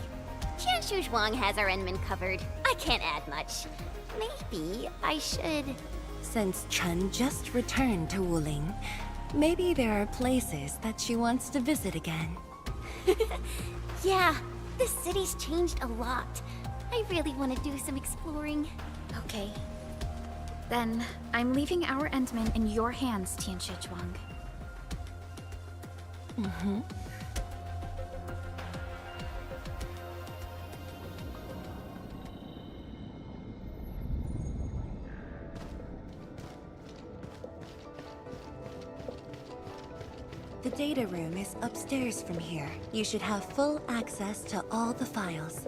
Qianshu Zhuang has our Enman covered. I can't add much. Maybe I should... Since Chen just returned to Wuling, maybe there are places that she wants to visit again. Yeah, this city's changed a lot. I really want to do some exploring. Okay. Then, I'm leaving our Endman in your hands, Tianxia Zhuang. Mm-hmm. The data room is upstairs from here. You should have full access to all the files.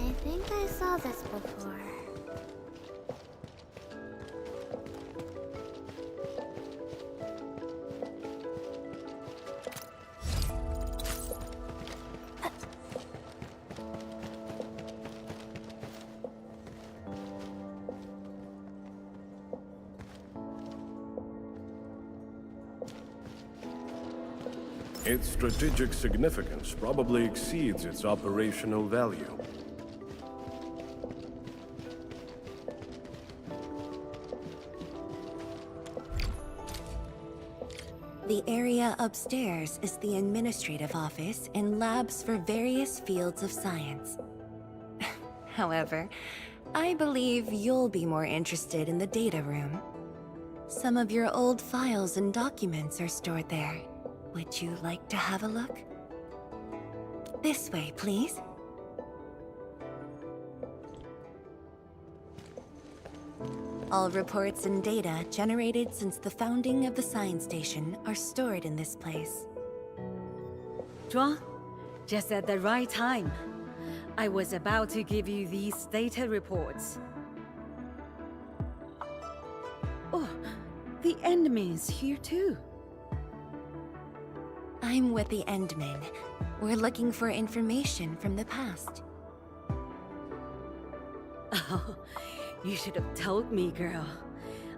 I think I saw this before. Its strategic significance probably exceeds its operational value. The area upstairs is the administrative office and labs for various fields of science. However, I believe you'll be more interested in the data room. Some of your old files and documents are stored there. Would you like to have a look? This way, please. All reports and data generated since the founding of the science station are stored in this place. Zhuang, just at the right time. I was about to give you these data reports. Oh, the Endman's here too. I'm with the Endman. We're looking for information from the past. Oh, you should have told me, girl.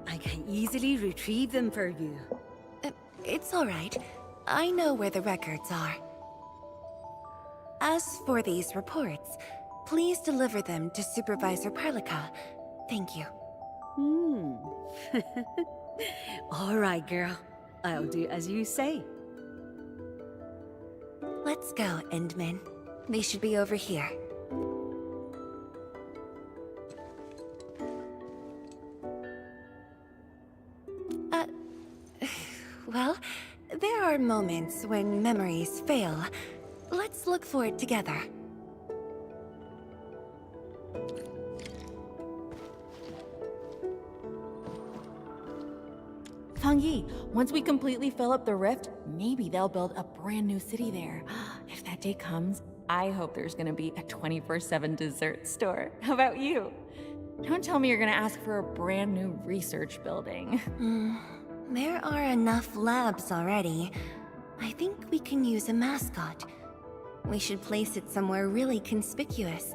I can easily retrieve them for you. It's all right. I know where the records are. As for these reports, please deliver them to Supervisor Perlica. Thank you. All right, girl. I'll do as you say. Let's go, Endman. They should be over here. Well, there are moments when memories fail. Let's look for it together. Fang Yi, once we completely fill up the rift, maybe they'll build a brand new city there. If that day comes, I hope there's gonna be a 24/7 dessert store. How about you? Don't tell me you're gonna ask for a brand new research building. There are enough labs already. I think we can use a mascot. We should place it somewhere really conspicuous.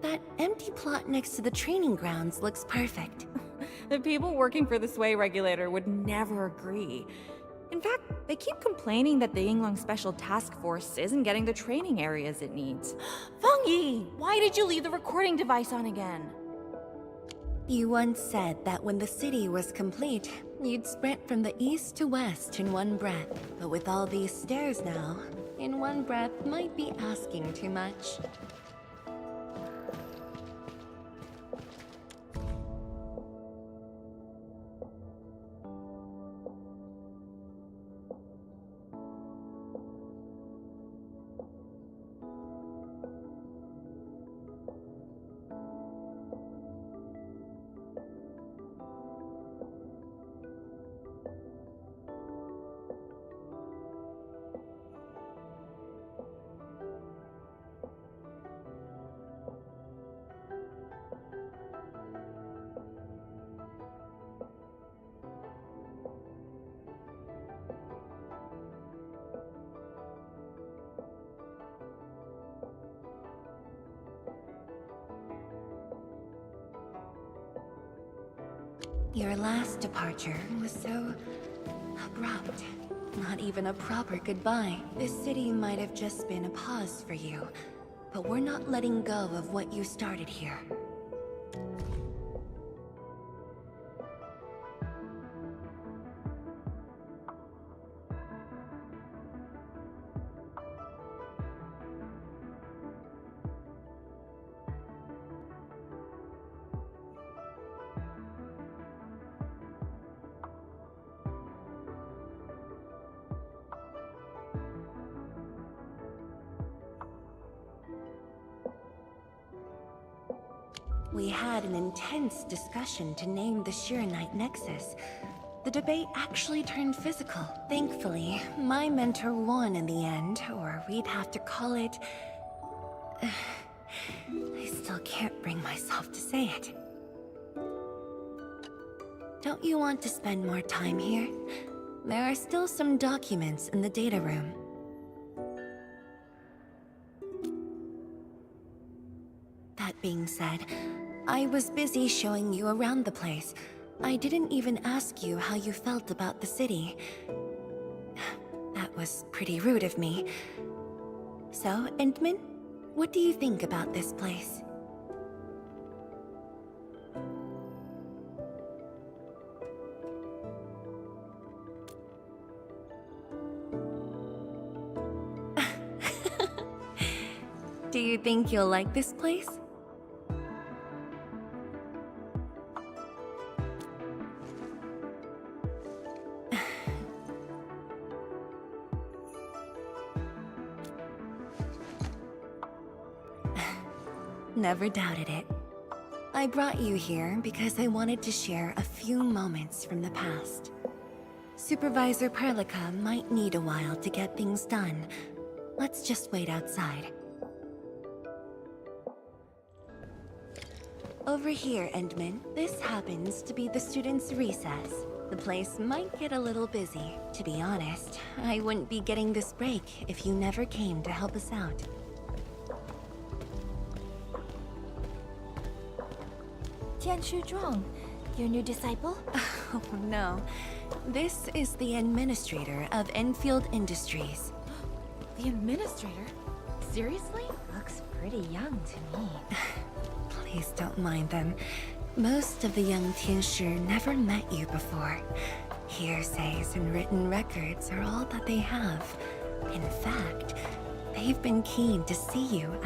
That empty plot next to the training grounds looks perfect. The people working for the Sway Regulator would never agree. In fact, they keep complaining that the Yinglong Special Task Force isn't getting the training areas it needs. Feng Yi, why did you leave the recording device on again? You once said that when the city was complete, you'd sprint from the east to west in one breath. But with all these stairs now, in one breath might be asking too much. Your last departure was so abrupt. Not even a proper goodbye. This city might have just been a pause for you, but we're not letting go of what you started here. We had an intense discussion to name the Shiranite Nexus. The debate actually turned physical. Thankfully, my mentor won in the end, or we'd have to call it... I still can't bring myself to say it. Don't you want to spend more time here? There are still some documents in the data room. That being said, I was busy showing you around the place. I didn't even ask you how you felt about the city. That was pretty rude of me. So, Endman, what do you think about this place? Do you think you'll like this place? never doubted it. I brought you here because I wanted to share a few moments from the past. Supervisor Perlica might need a while to get things done. Let's just wait outside. Over here, Endman. This happens to be the students' recess. The place might get a little busy. To be honest, I wouldn't be getting this break if you never came to help us out. Tianshu Zhuang, your new disciple? Oh no. This is the administrator of Enfield Industries. The administrator? Seriously? Looks pretty young to me. Please don't mind them. Most of the young Tianshi never met you before. Hearsays and written records are all that they have. In fact, they've been keen to see you.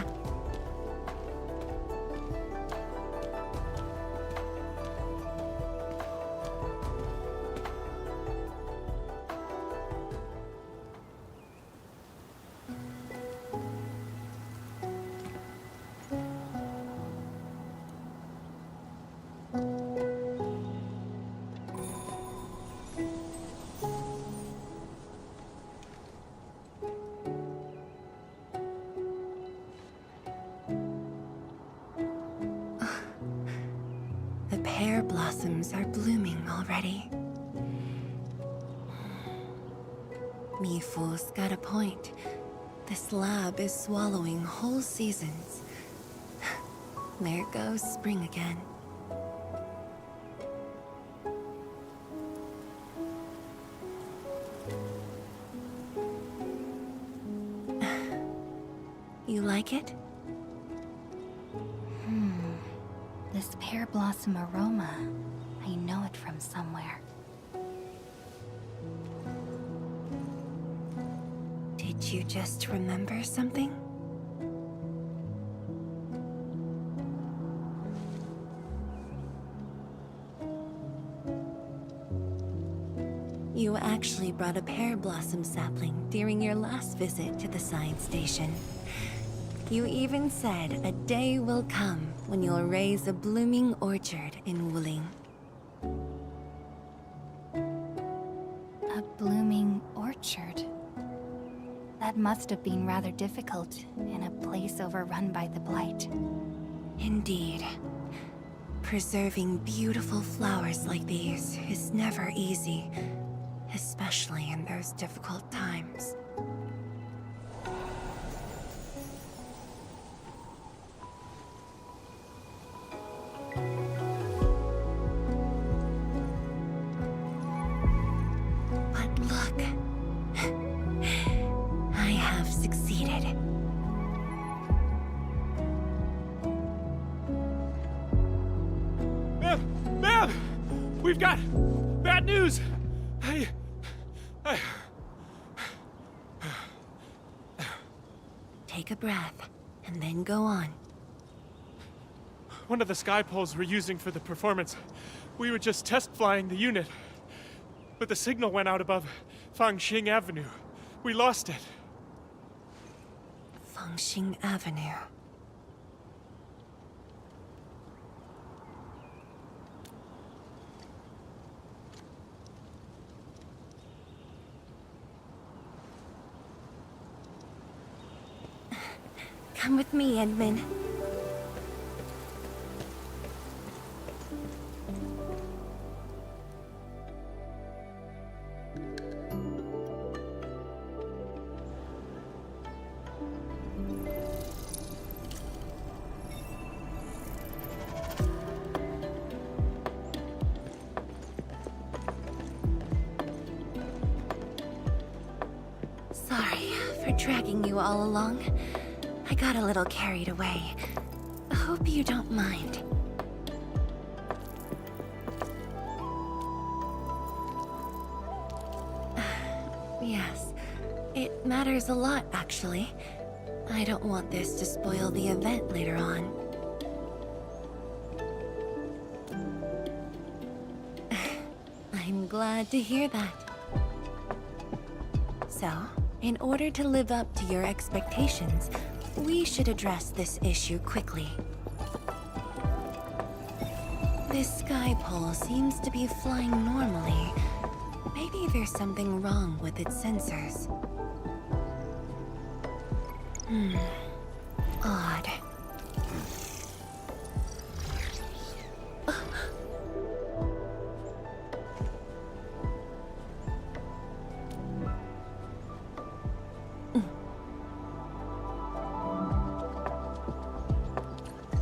The pear blossoms are blooming already. Mifu's got a point. This lab is swallowing whole seasons. There goes spring again. You like it? This pear blossom aroma. I know it from somewhere. Did you just remember something? You actually brought a pear blossom sapling during your last visit to the science station. You even said a day will come when you'll raise a blooming orchard in Wuling. A blooming orchard. That must have been rather difficult in a place overrun by the blight. Indeed. Preserving beautiful flowers like these is never easy, especially in those difficult times. But look, I have succeeded. Ma'am! We've got bad news! Take a breath, and then go on. One of the sky poles we're using for the performance, we were just test flying the unit. But the signal went out above Fangxing Avenue. We lost it. Fangxing Avenue. Come with me, Edmund. Sorry for dragging you all along. I got a little carried away. Hope you don't mind. Yes, it matters a lot, actually. I don't want this to spoil the event later on. I'm glad to hear that. So, in order to live up to your expectations, we should address this issue quickly. This sky pole seems to be flying normally. Maybe there's something wrong with its sensors. Odd.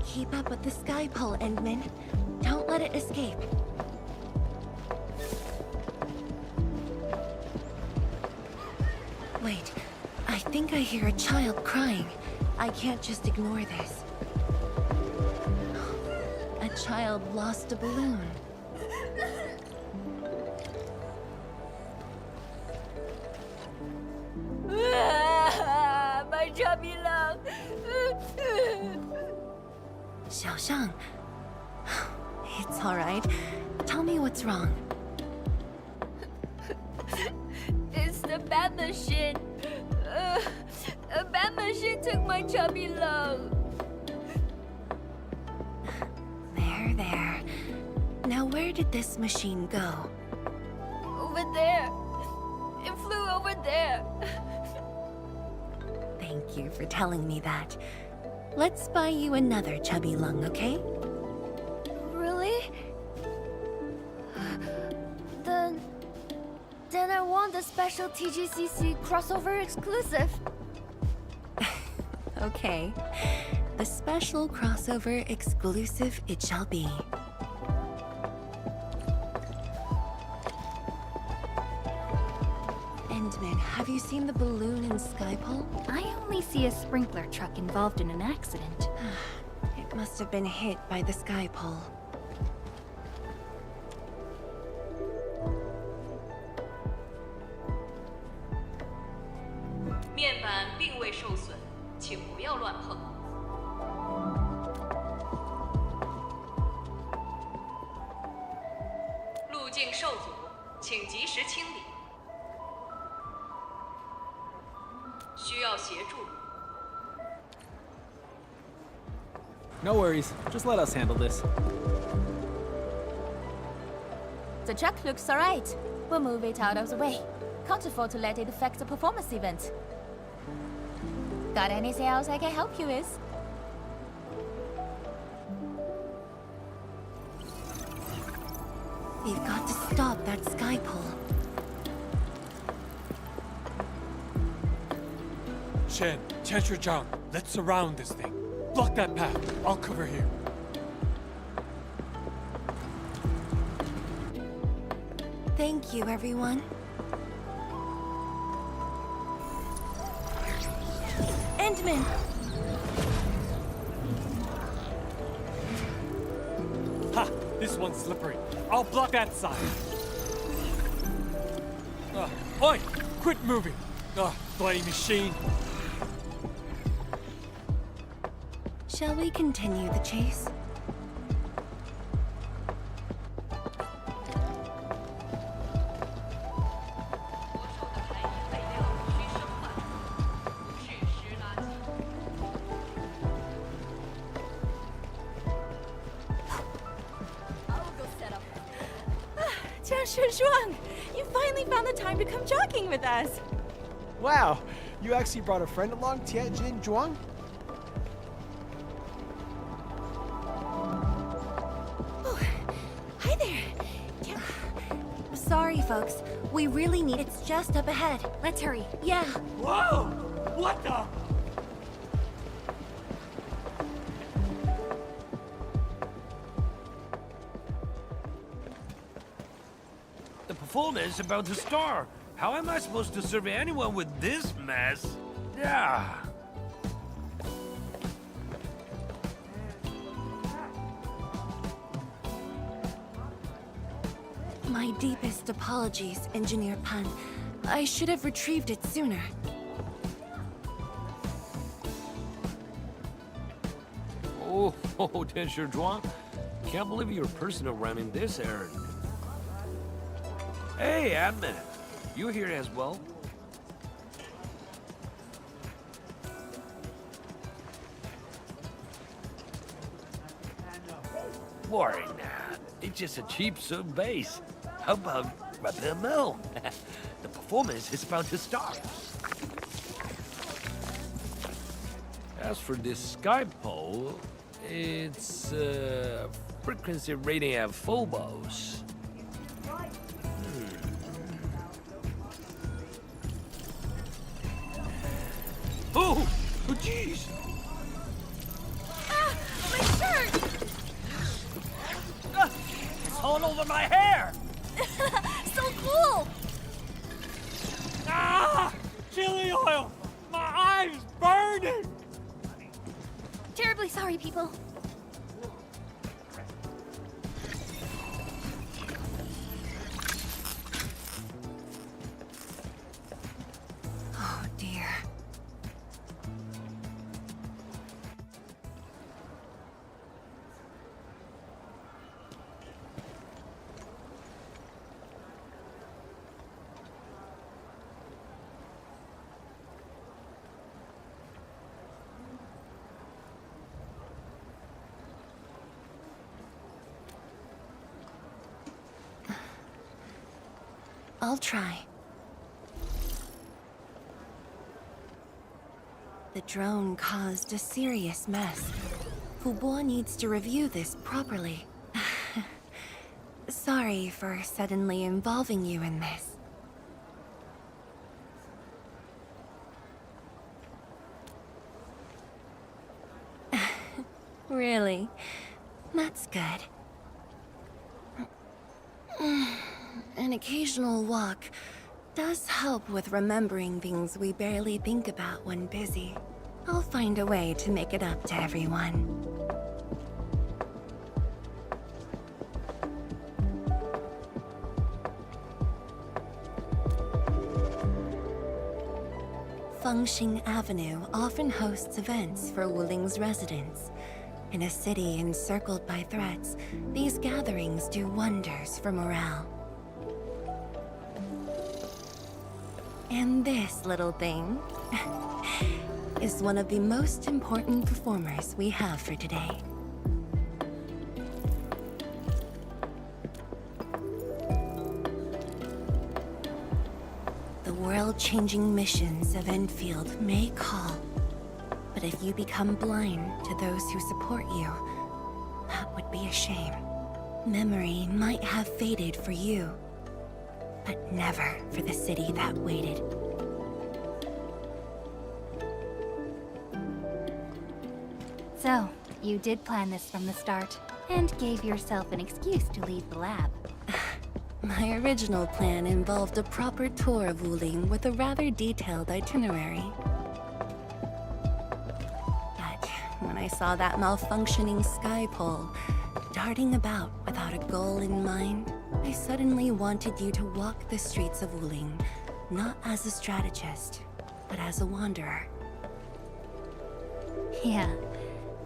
Keep up with the sky pole, Endman. Don't let it escape. Wait, I think I hear a child crying. I can't just ignore this. A child lost a balloon. My chubby love. Xiaoxiang. It's all right. Tell me what's wrong. It's the bat machine. A bat machine took my chubby love. There. Now where did this machine go? Over there. It flew over there. Thank you for telling me that. Let's buy you another chubby lung, okay? Really? Then I want the special TGCC crossover exclusive. Okay. The special crossover exclusive it shall be. Endman, have you seen the balloon in Skypole? I only see a sprinkler truck involved in an accident. It must have been hit by the Skypole. 面板并未受损，请不要乱碰。路径受阻，请及时清理。需要协助。 No worries. Just let us handle this. The truck looks alright. We'll move it out of the way. Can't afford to let it affect the performance event. Got anything else I can help you with? We've got to stop that Skypole. Shen, Zhang, let's surround this thing. Block that path. I'll cover here. Thank you, everyone. Endman! Ha! This one's slippery. I'll block that side. Oi! Quit moving! Bloody machine! Shall we continue the chase? Zhuang, you finally found the time to come jogging with us. Wow, you actually brought a friend along, Tianjin Zhuang? Oh, hi there. Sorry, folks. We really need... It's just up ahead. Let's hurry. Yeah. Whoa! What the? The performance is about to start. How am I supposed to survey anyone with this mess? Yeah. My deepest apologies, Engineer Pan. I should have retrieved it sooner. Oh, Tensher Zhuang. Can't believe you're personal running this errand. Hey, admin. You here as well? Worry not. It's just a cheap soup base. How about Rapid Mill? The performance is about to start. As for this sky pole, it's frequency rating at phobos. Oh, jeez! Ah, my shirt! It's all over my hair! So cool! Ah! Chili oil! My eyes burning! Terribly sorry, people. Oh dear. I'll try. The drone caused a serious mess. Fubo needs to review this properly. Sorry for suddenly involving you in this. Really? That's good. An occasional walk does help with remembering things we barely think about when busy. I'll find a way to make it up to everyone. Fengxing Avenue often hosts events for Wuling's residents. In a city encircled by threats, these gatherings do wonders for morale. And this little thing is one of the most important performers we have for today. The world-changing missions of Enfield may call, but if you become blind to those who support you, that would be a shame. Memory might have faded for you, but never for the city that waited. So, you did plan this from the start, and gave yourself an excuse to leave the lab. My original plan involved a proper tour of Wuling with a rather detailed itinerary. But when I saw that malfunctioning sky pole, darting about without a goal in mind, I suddenly wanted you to walk the streets of Wuling, not as a strategist, but as a wanderer. Yeah,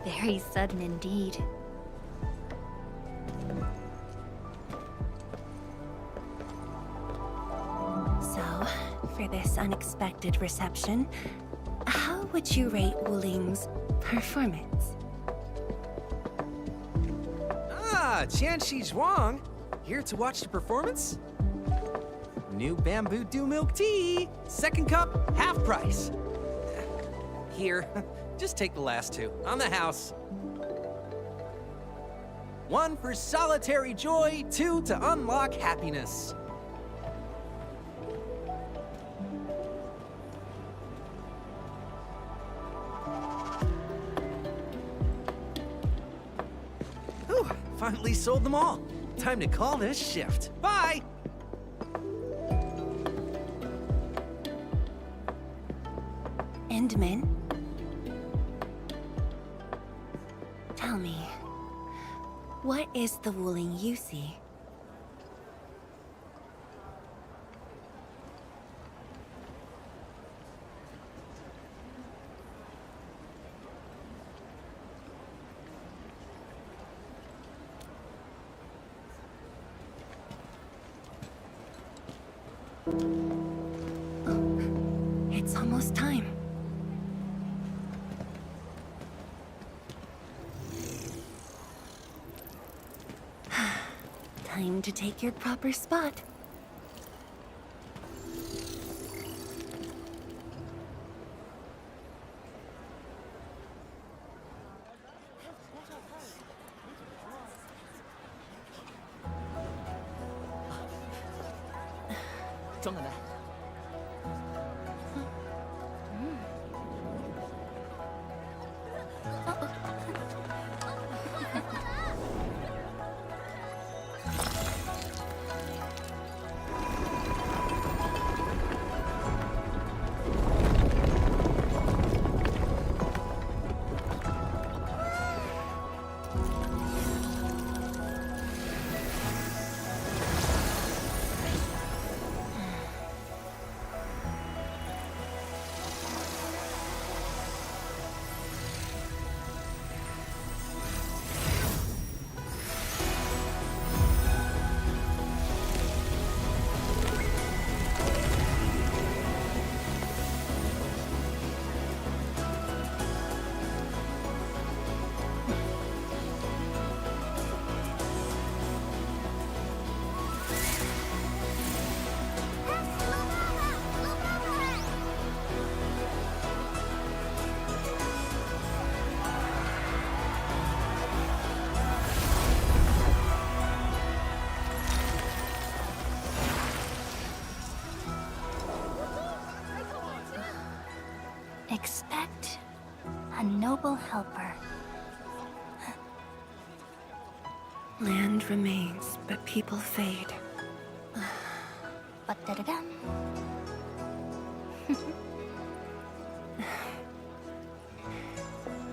very sudden indeed. So, for this unexpected reception, how would you rate Wuling's performance? Ah, Qianxi Zhuang! Here to watch the performance? New bamboo dew milk tea! Second cup, half price. Here, just take the last two, on the house. One for solitary joy, two to unlock happiness. Whew, finally sold them all. Time to call this shift. Bye! Endman? Tell me, what is the Wuling you see? It's almost time. time to take your proper spot. Expect a noble helper. Land remains, but people fade. But da-da-dum.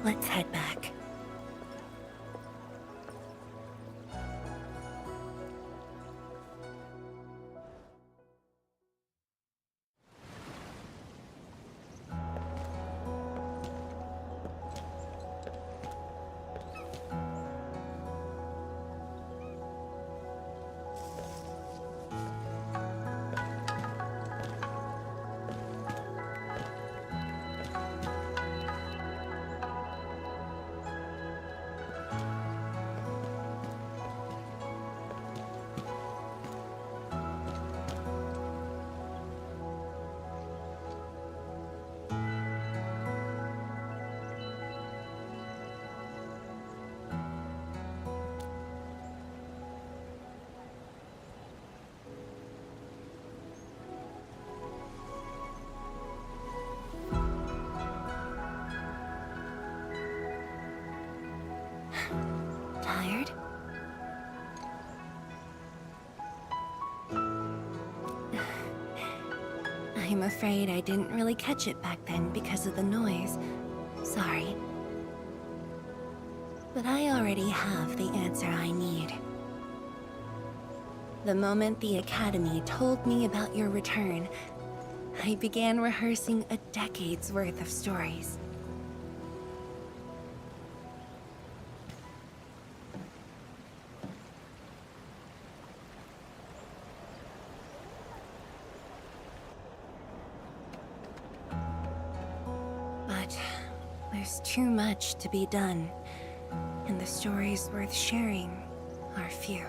Let's head back. Tired? I'm afraid I didn't really catch it back then because of the noise. Sorry. But I already have the answer I need. The moment the Academy told me about your return, I began rehearsing a decade's worth of stories. But there's too much to be done, and the stories worth sharing are few.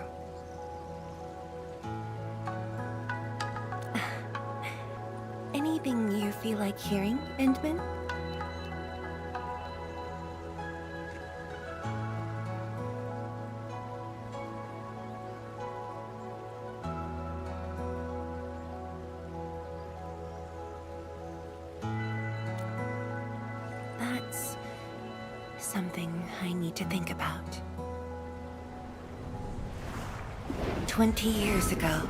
Anything you feel like hearing, Endman? That's something I need to think about. 20 years ago,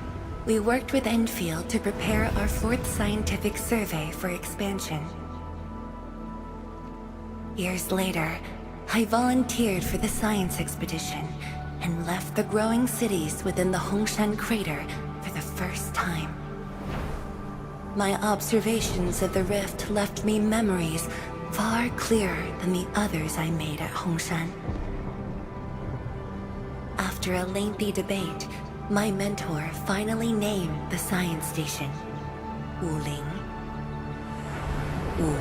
we worked with Enfield to prepare our 4th scientific survey for expansion. Years later, I volunteered for the science expedition and left the growing cities within the Hongshan crater for the first time. My observations of the rift left me memories far clearer than the others I made at Hongshan. After a lengthy debate, my mentor finally named the science station Wuling. Wu,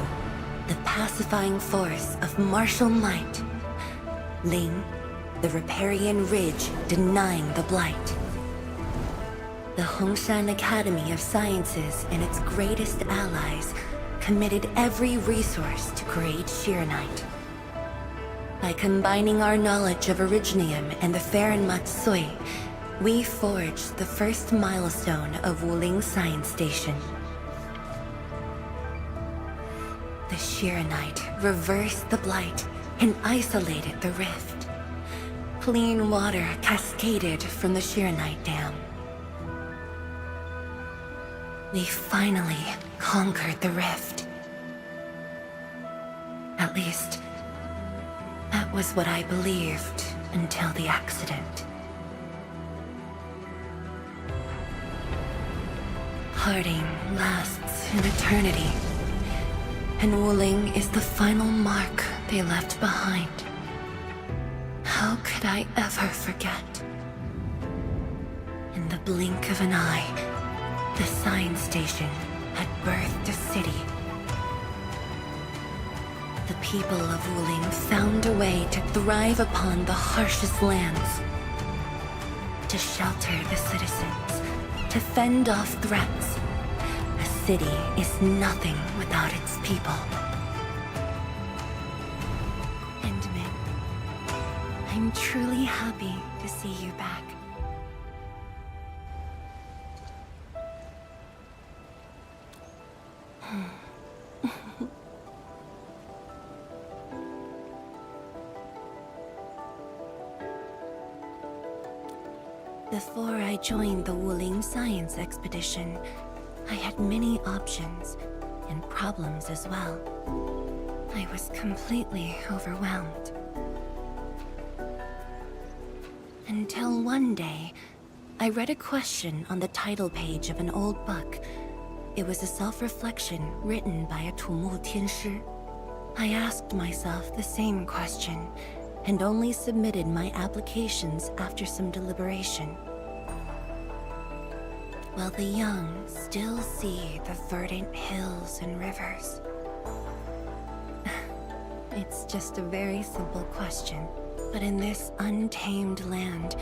the pacifying force of martial might. Ling, the riparian ridge denying the blight. The Hongshan Academy of Sciences and its greatest allies committed every resource to create Shiranite. By combining our knowledge of Originium and the Farron Matsui, we forged the first milestone of Wuling Science Station. The Shiranite reversed the blight and isolated the rift. Clean water cascaded from the Shiranite Dam. We finally conquered the rift. At least, that was what I believed until the accident. Parting lasts an eternity, and Wuling is the final mark they left behind. How could I ever forget? In the blink of an eye, the science station had birthed a city. The people of Wuling found a way to thrive upon the harshest lands, to shelter the citizens, to fend off threats. A city is nothing without its people. And Min, I'm truly happy to see you back. Before I joined the Wuling Science Expedition, I had many options, and problems as well. I was completely overwhelmed. Until one day, I read a question on the title page of an old book. It was a self-reflection written by a Tumu Tianshi. I asked myself the same question, and only submitted my applications after some deliberation. While the young still see the verdant hills and rivers. It's just a very simple question, but in this untamed land,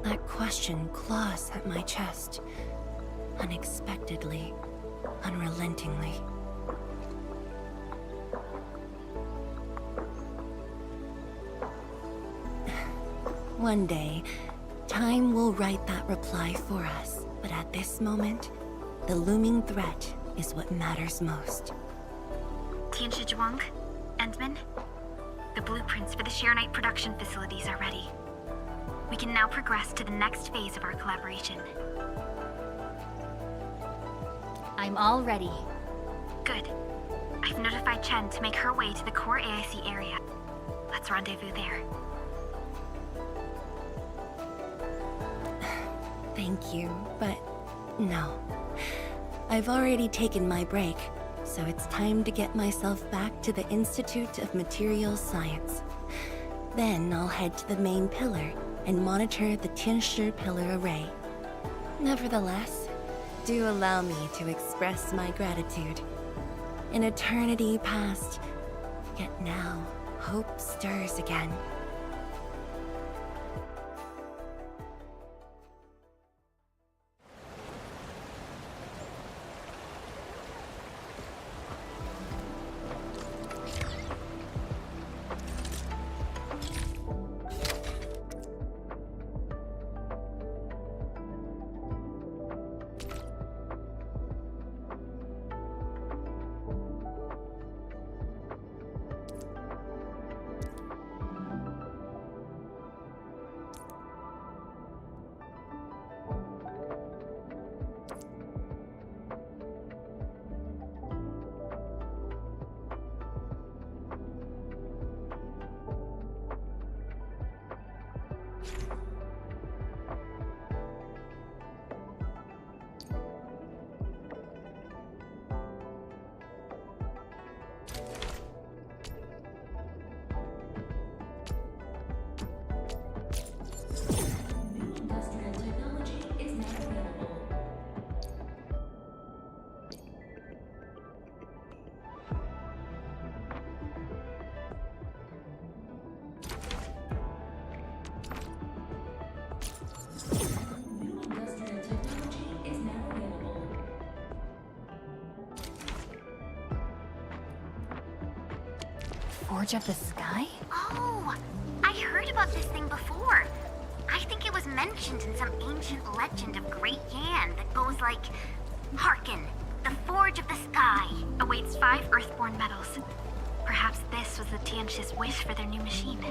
that question claws at my chest, unexpectedly, unrelentingly. One day, time will write that reply for us, but at this moment, the looming threat is what matters most. Tianshi Zhuang, Endman, the blueprints for the Shiranite production facilities are ready. We can now progress to the next phase of our collaboration. I'm all ready. Good. I've notified Chen to make her way to the core AIC area. Let's rendezvous there. Thank you, but no. I've already taken my break, so it's time to get myself back to the Institute of Materials Science. Then I'll head to the main pillar and monitor the Tianshi pillar array. Nevertheless, do allow me to express my gratitude. An eternity past, yet now hope stirs again. Forge of the Sky? Oh, I heard about this thing before. I think it was mentioned in some ancient legend of Great Yan that goes like, Hearken, the Forge of the Sky Awaits 5 Earthborn metals. Perhaps this was the Tianxi's wish for their new machine.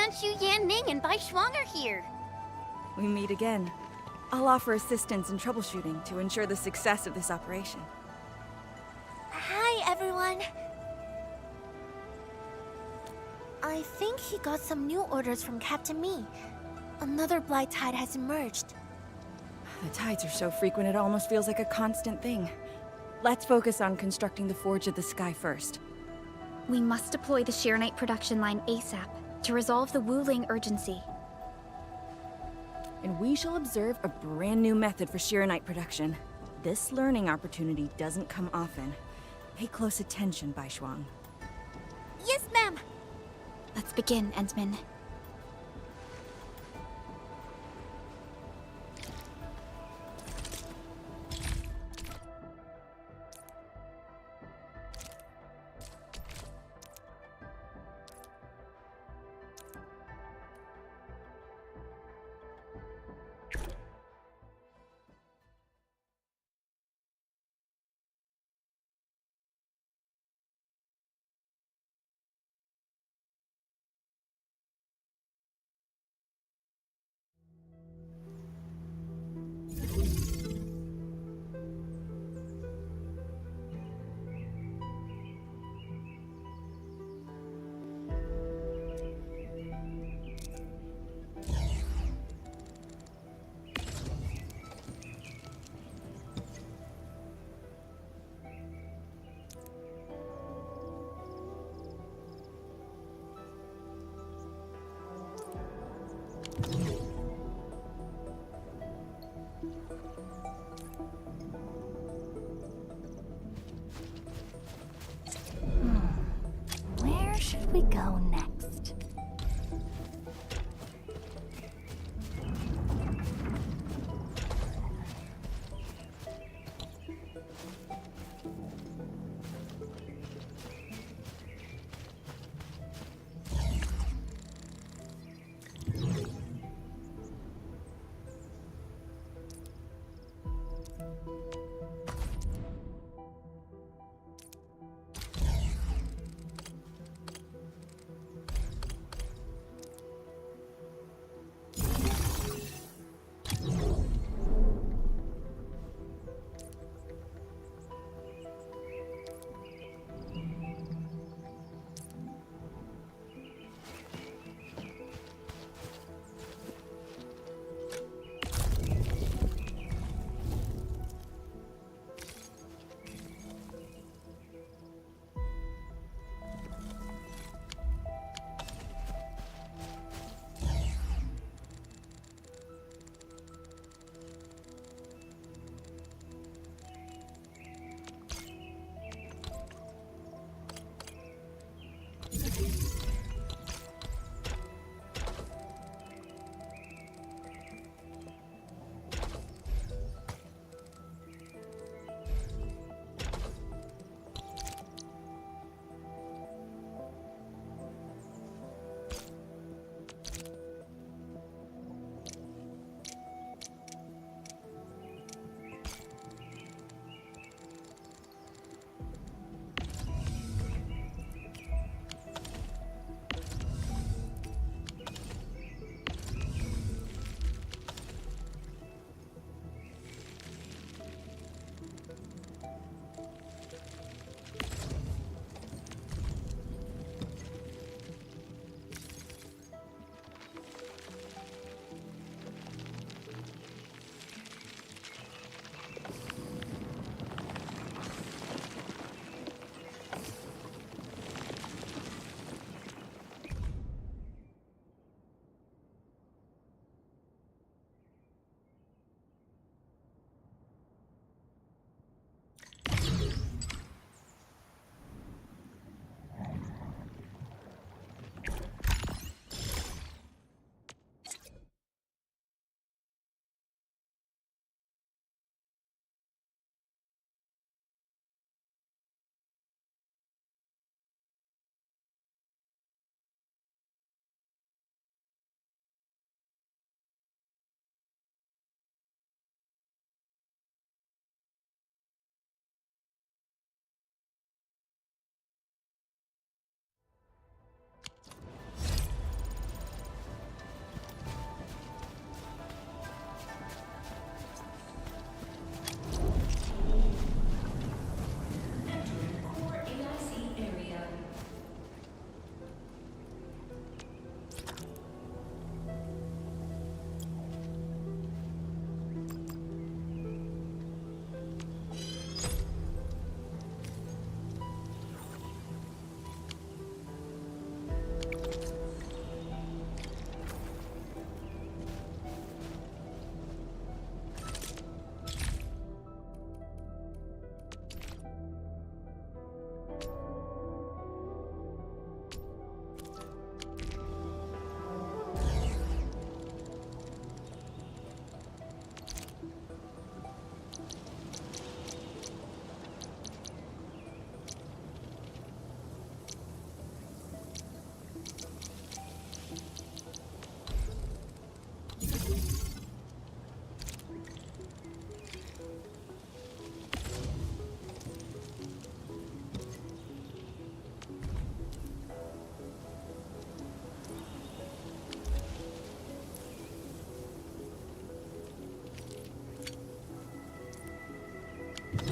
Tianshu Yanning and Bai Shuang are here. We meet again. I'll offer assistance in troubleshooting to ensure the success of this operation. Hi, everyone. I think he got some new orders from Captain Mi. Another blight tide has emerged. The tides are so frequent it almost feels like a constant thing. Let's focus on constructing the Forge of the Sky first. We must deploy the Sheernite production line ASAP to resolve the Wuling urgency. And we shall observe a brand new method for Sheernite production. This learning opportunity doesn't come often. Pay close attention, Bai Shuang. Yes, ma'am. Let's begin, Entman. Where should we go next?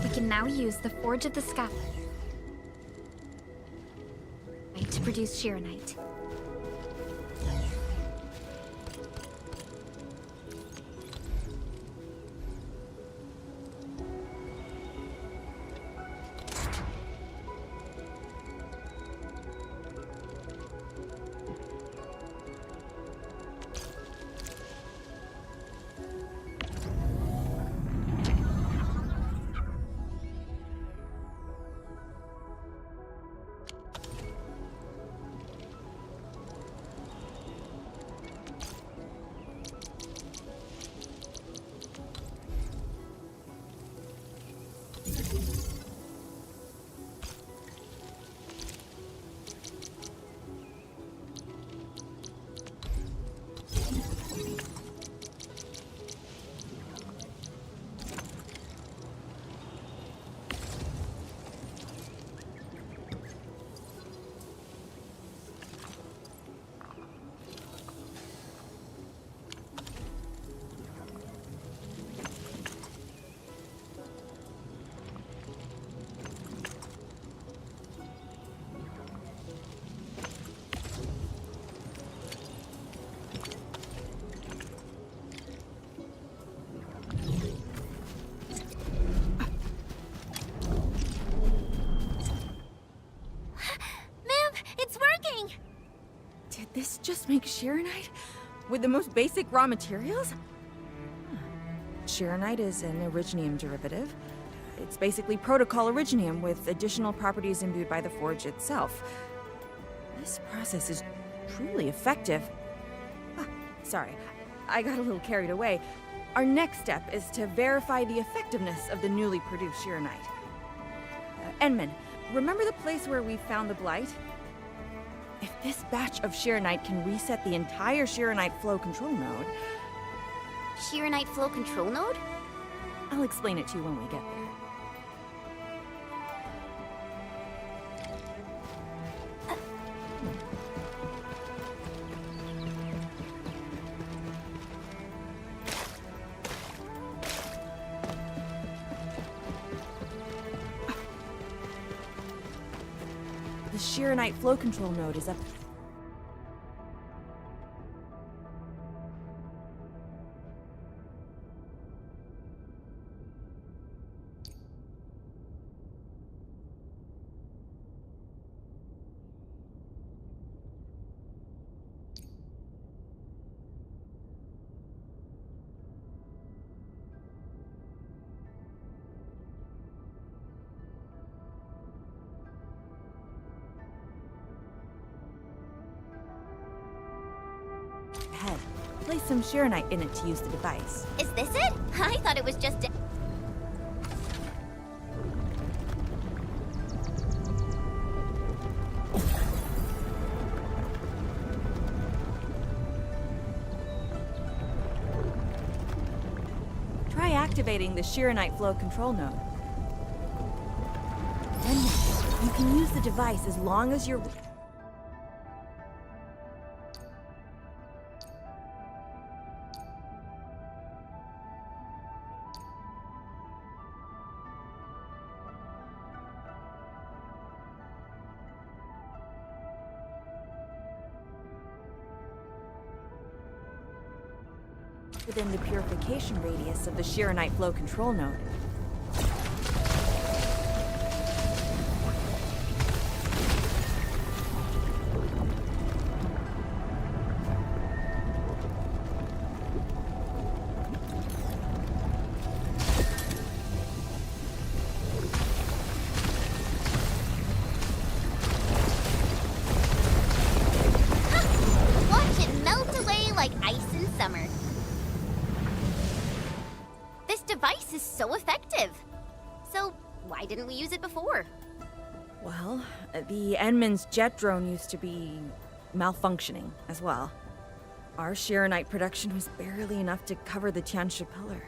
We can now use the Forge of the Sky to produce Shironite. Did this just make Shironite? With the most basic raw materials? Shironite is an originium derivative. It's basically protocol originium with additional properties imbued by the forge itself. This process is truly effective. Sorry, I got a little carried away. Our next step is to verify the effectiveness of the newly produced Shironite. Enman, remember the place where we found the Blight? If this batch of Shironite can reset the entire Shironite flow control node... Shironite flow control node? I'll explain it to you when we get there. The Shironite flow control node is up. Head. Place some Shironite in it to use the device. Is this it? I thought it was just Try activating the Shironite flow control node. Then you can use the device as long as you're... within the purification radius of the Shironite flow control node. watch it melt away like ice in summer. This device is so effective. So why didn't we use it before? Well, the Enman's jet drone used to be malfunctioning as well. Our Shironite production was barely enough to cover the Tiansha pillar.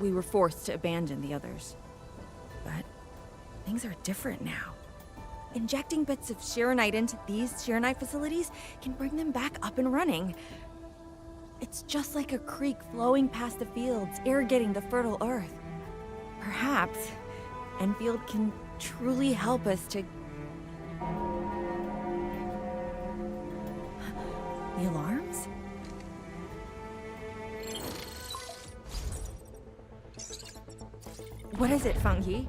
We were forced to abandon the others. But things are different now. Injecting bits of Shironite into these Shironite facilities can bring them back up and running. It's just like a creek flowing past the fields, irrigating the fertile earth. Perhaps perhaps Enfield can truly help us to... The alarms? What is it, Fungi?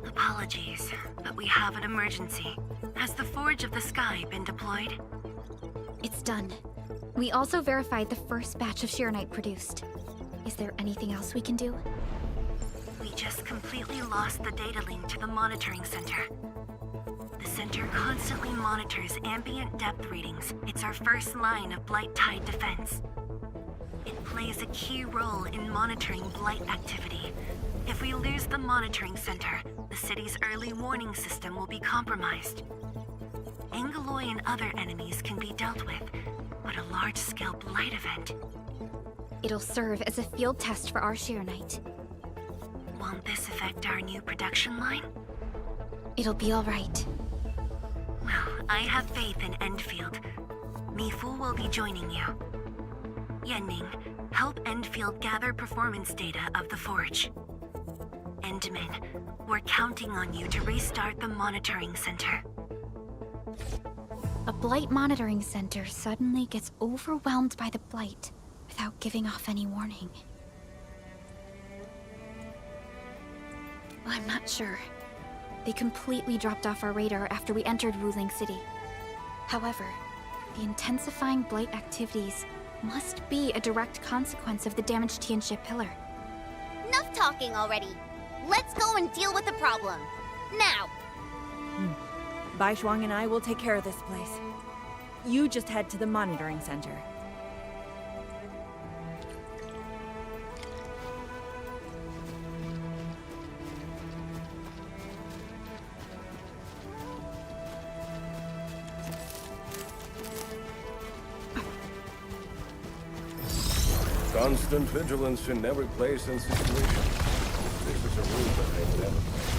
Apologies, but we have an emergency. Has the Forge of the Sky been deployed? It's done. We also verified the first batch of Sheeranite produced. Is there anything else we can do? We just completely lost the data link to the monitoring center. The center constantly monitors ambient depth readings. It's our first line of Blight Tide defense. It plays a key role in monitoring Blight activity. If we lose the monitoring center, the city's early warning system will be compromised. Angaloy and other enemies can be dealt with, but a large-scale Blight event... It'll serve as a field test for our Sheeranite. Won't this affect our new production line? It'll be all right. Well, I have faith in Enfield. Mifu will be joining you. Yenning, help Enfield gather performance data of the Forge. Endman, we're counting on you to restart the monitoring center. A Blight monitoring center suddenly gets overwhelmed by the Blight without giving off any warning. I'm not sure. They completely dropped off our radar after we entered Wuling City. However, the intensifying Blight activities must be a direct consequence of the damaged Tianxia pillar. Enough talking already. Let's go and deal with the problem. Now! Bai Shuang and I will take care of this place. You just head to the monitoring center. Constant vigilance in every place and situation. This is a rule that I've never break.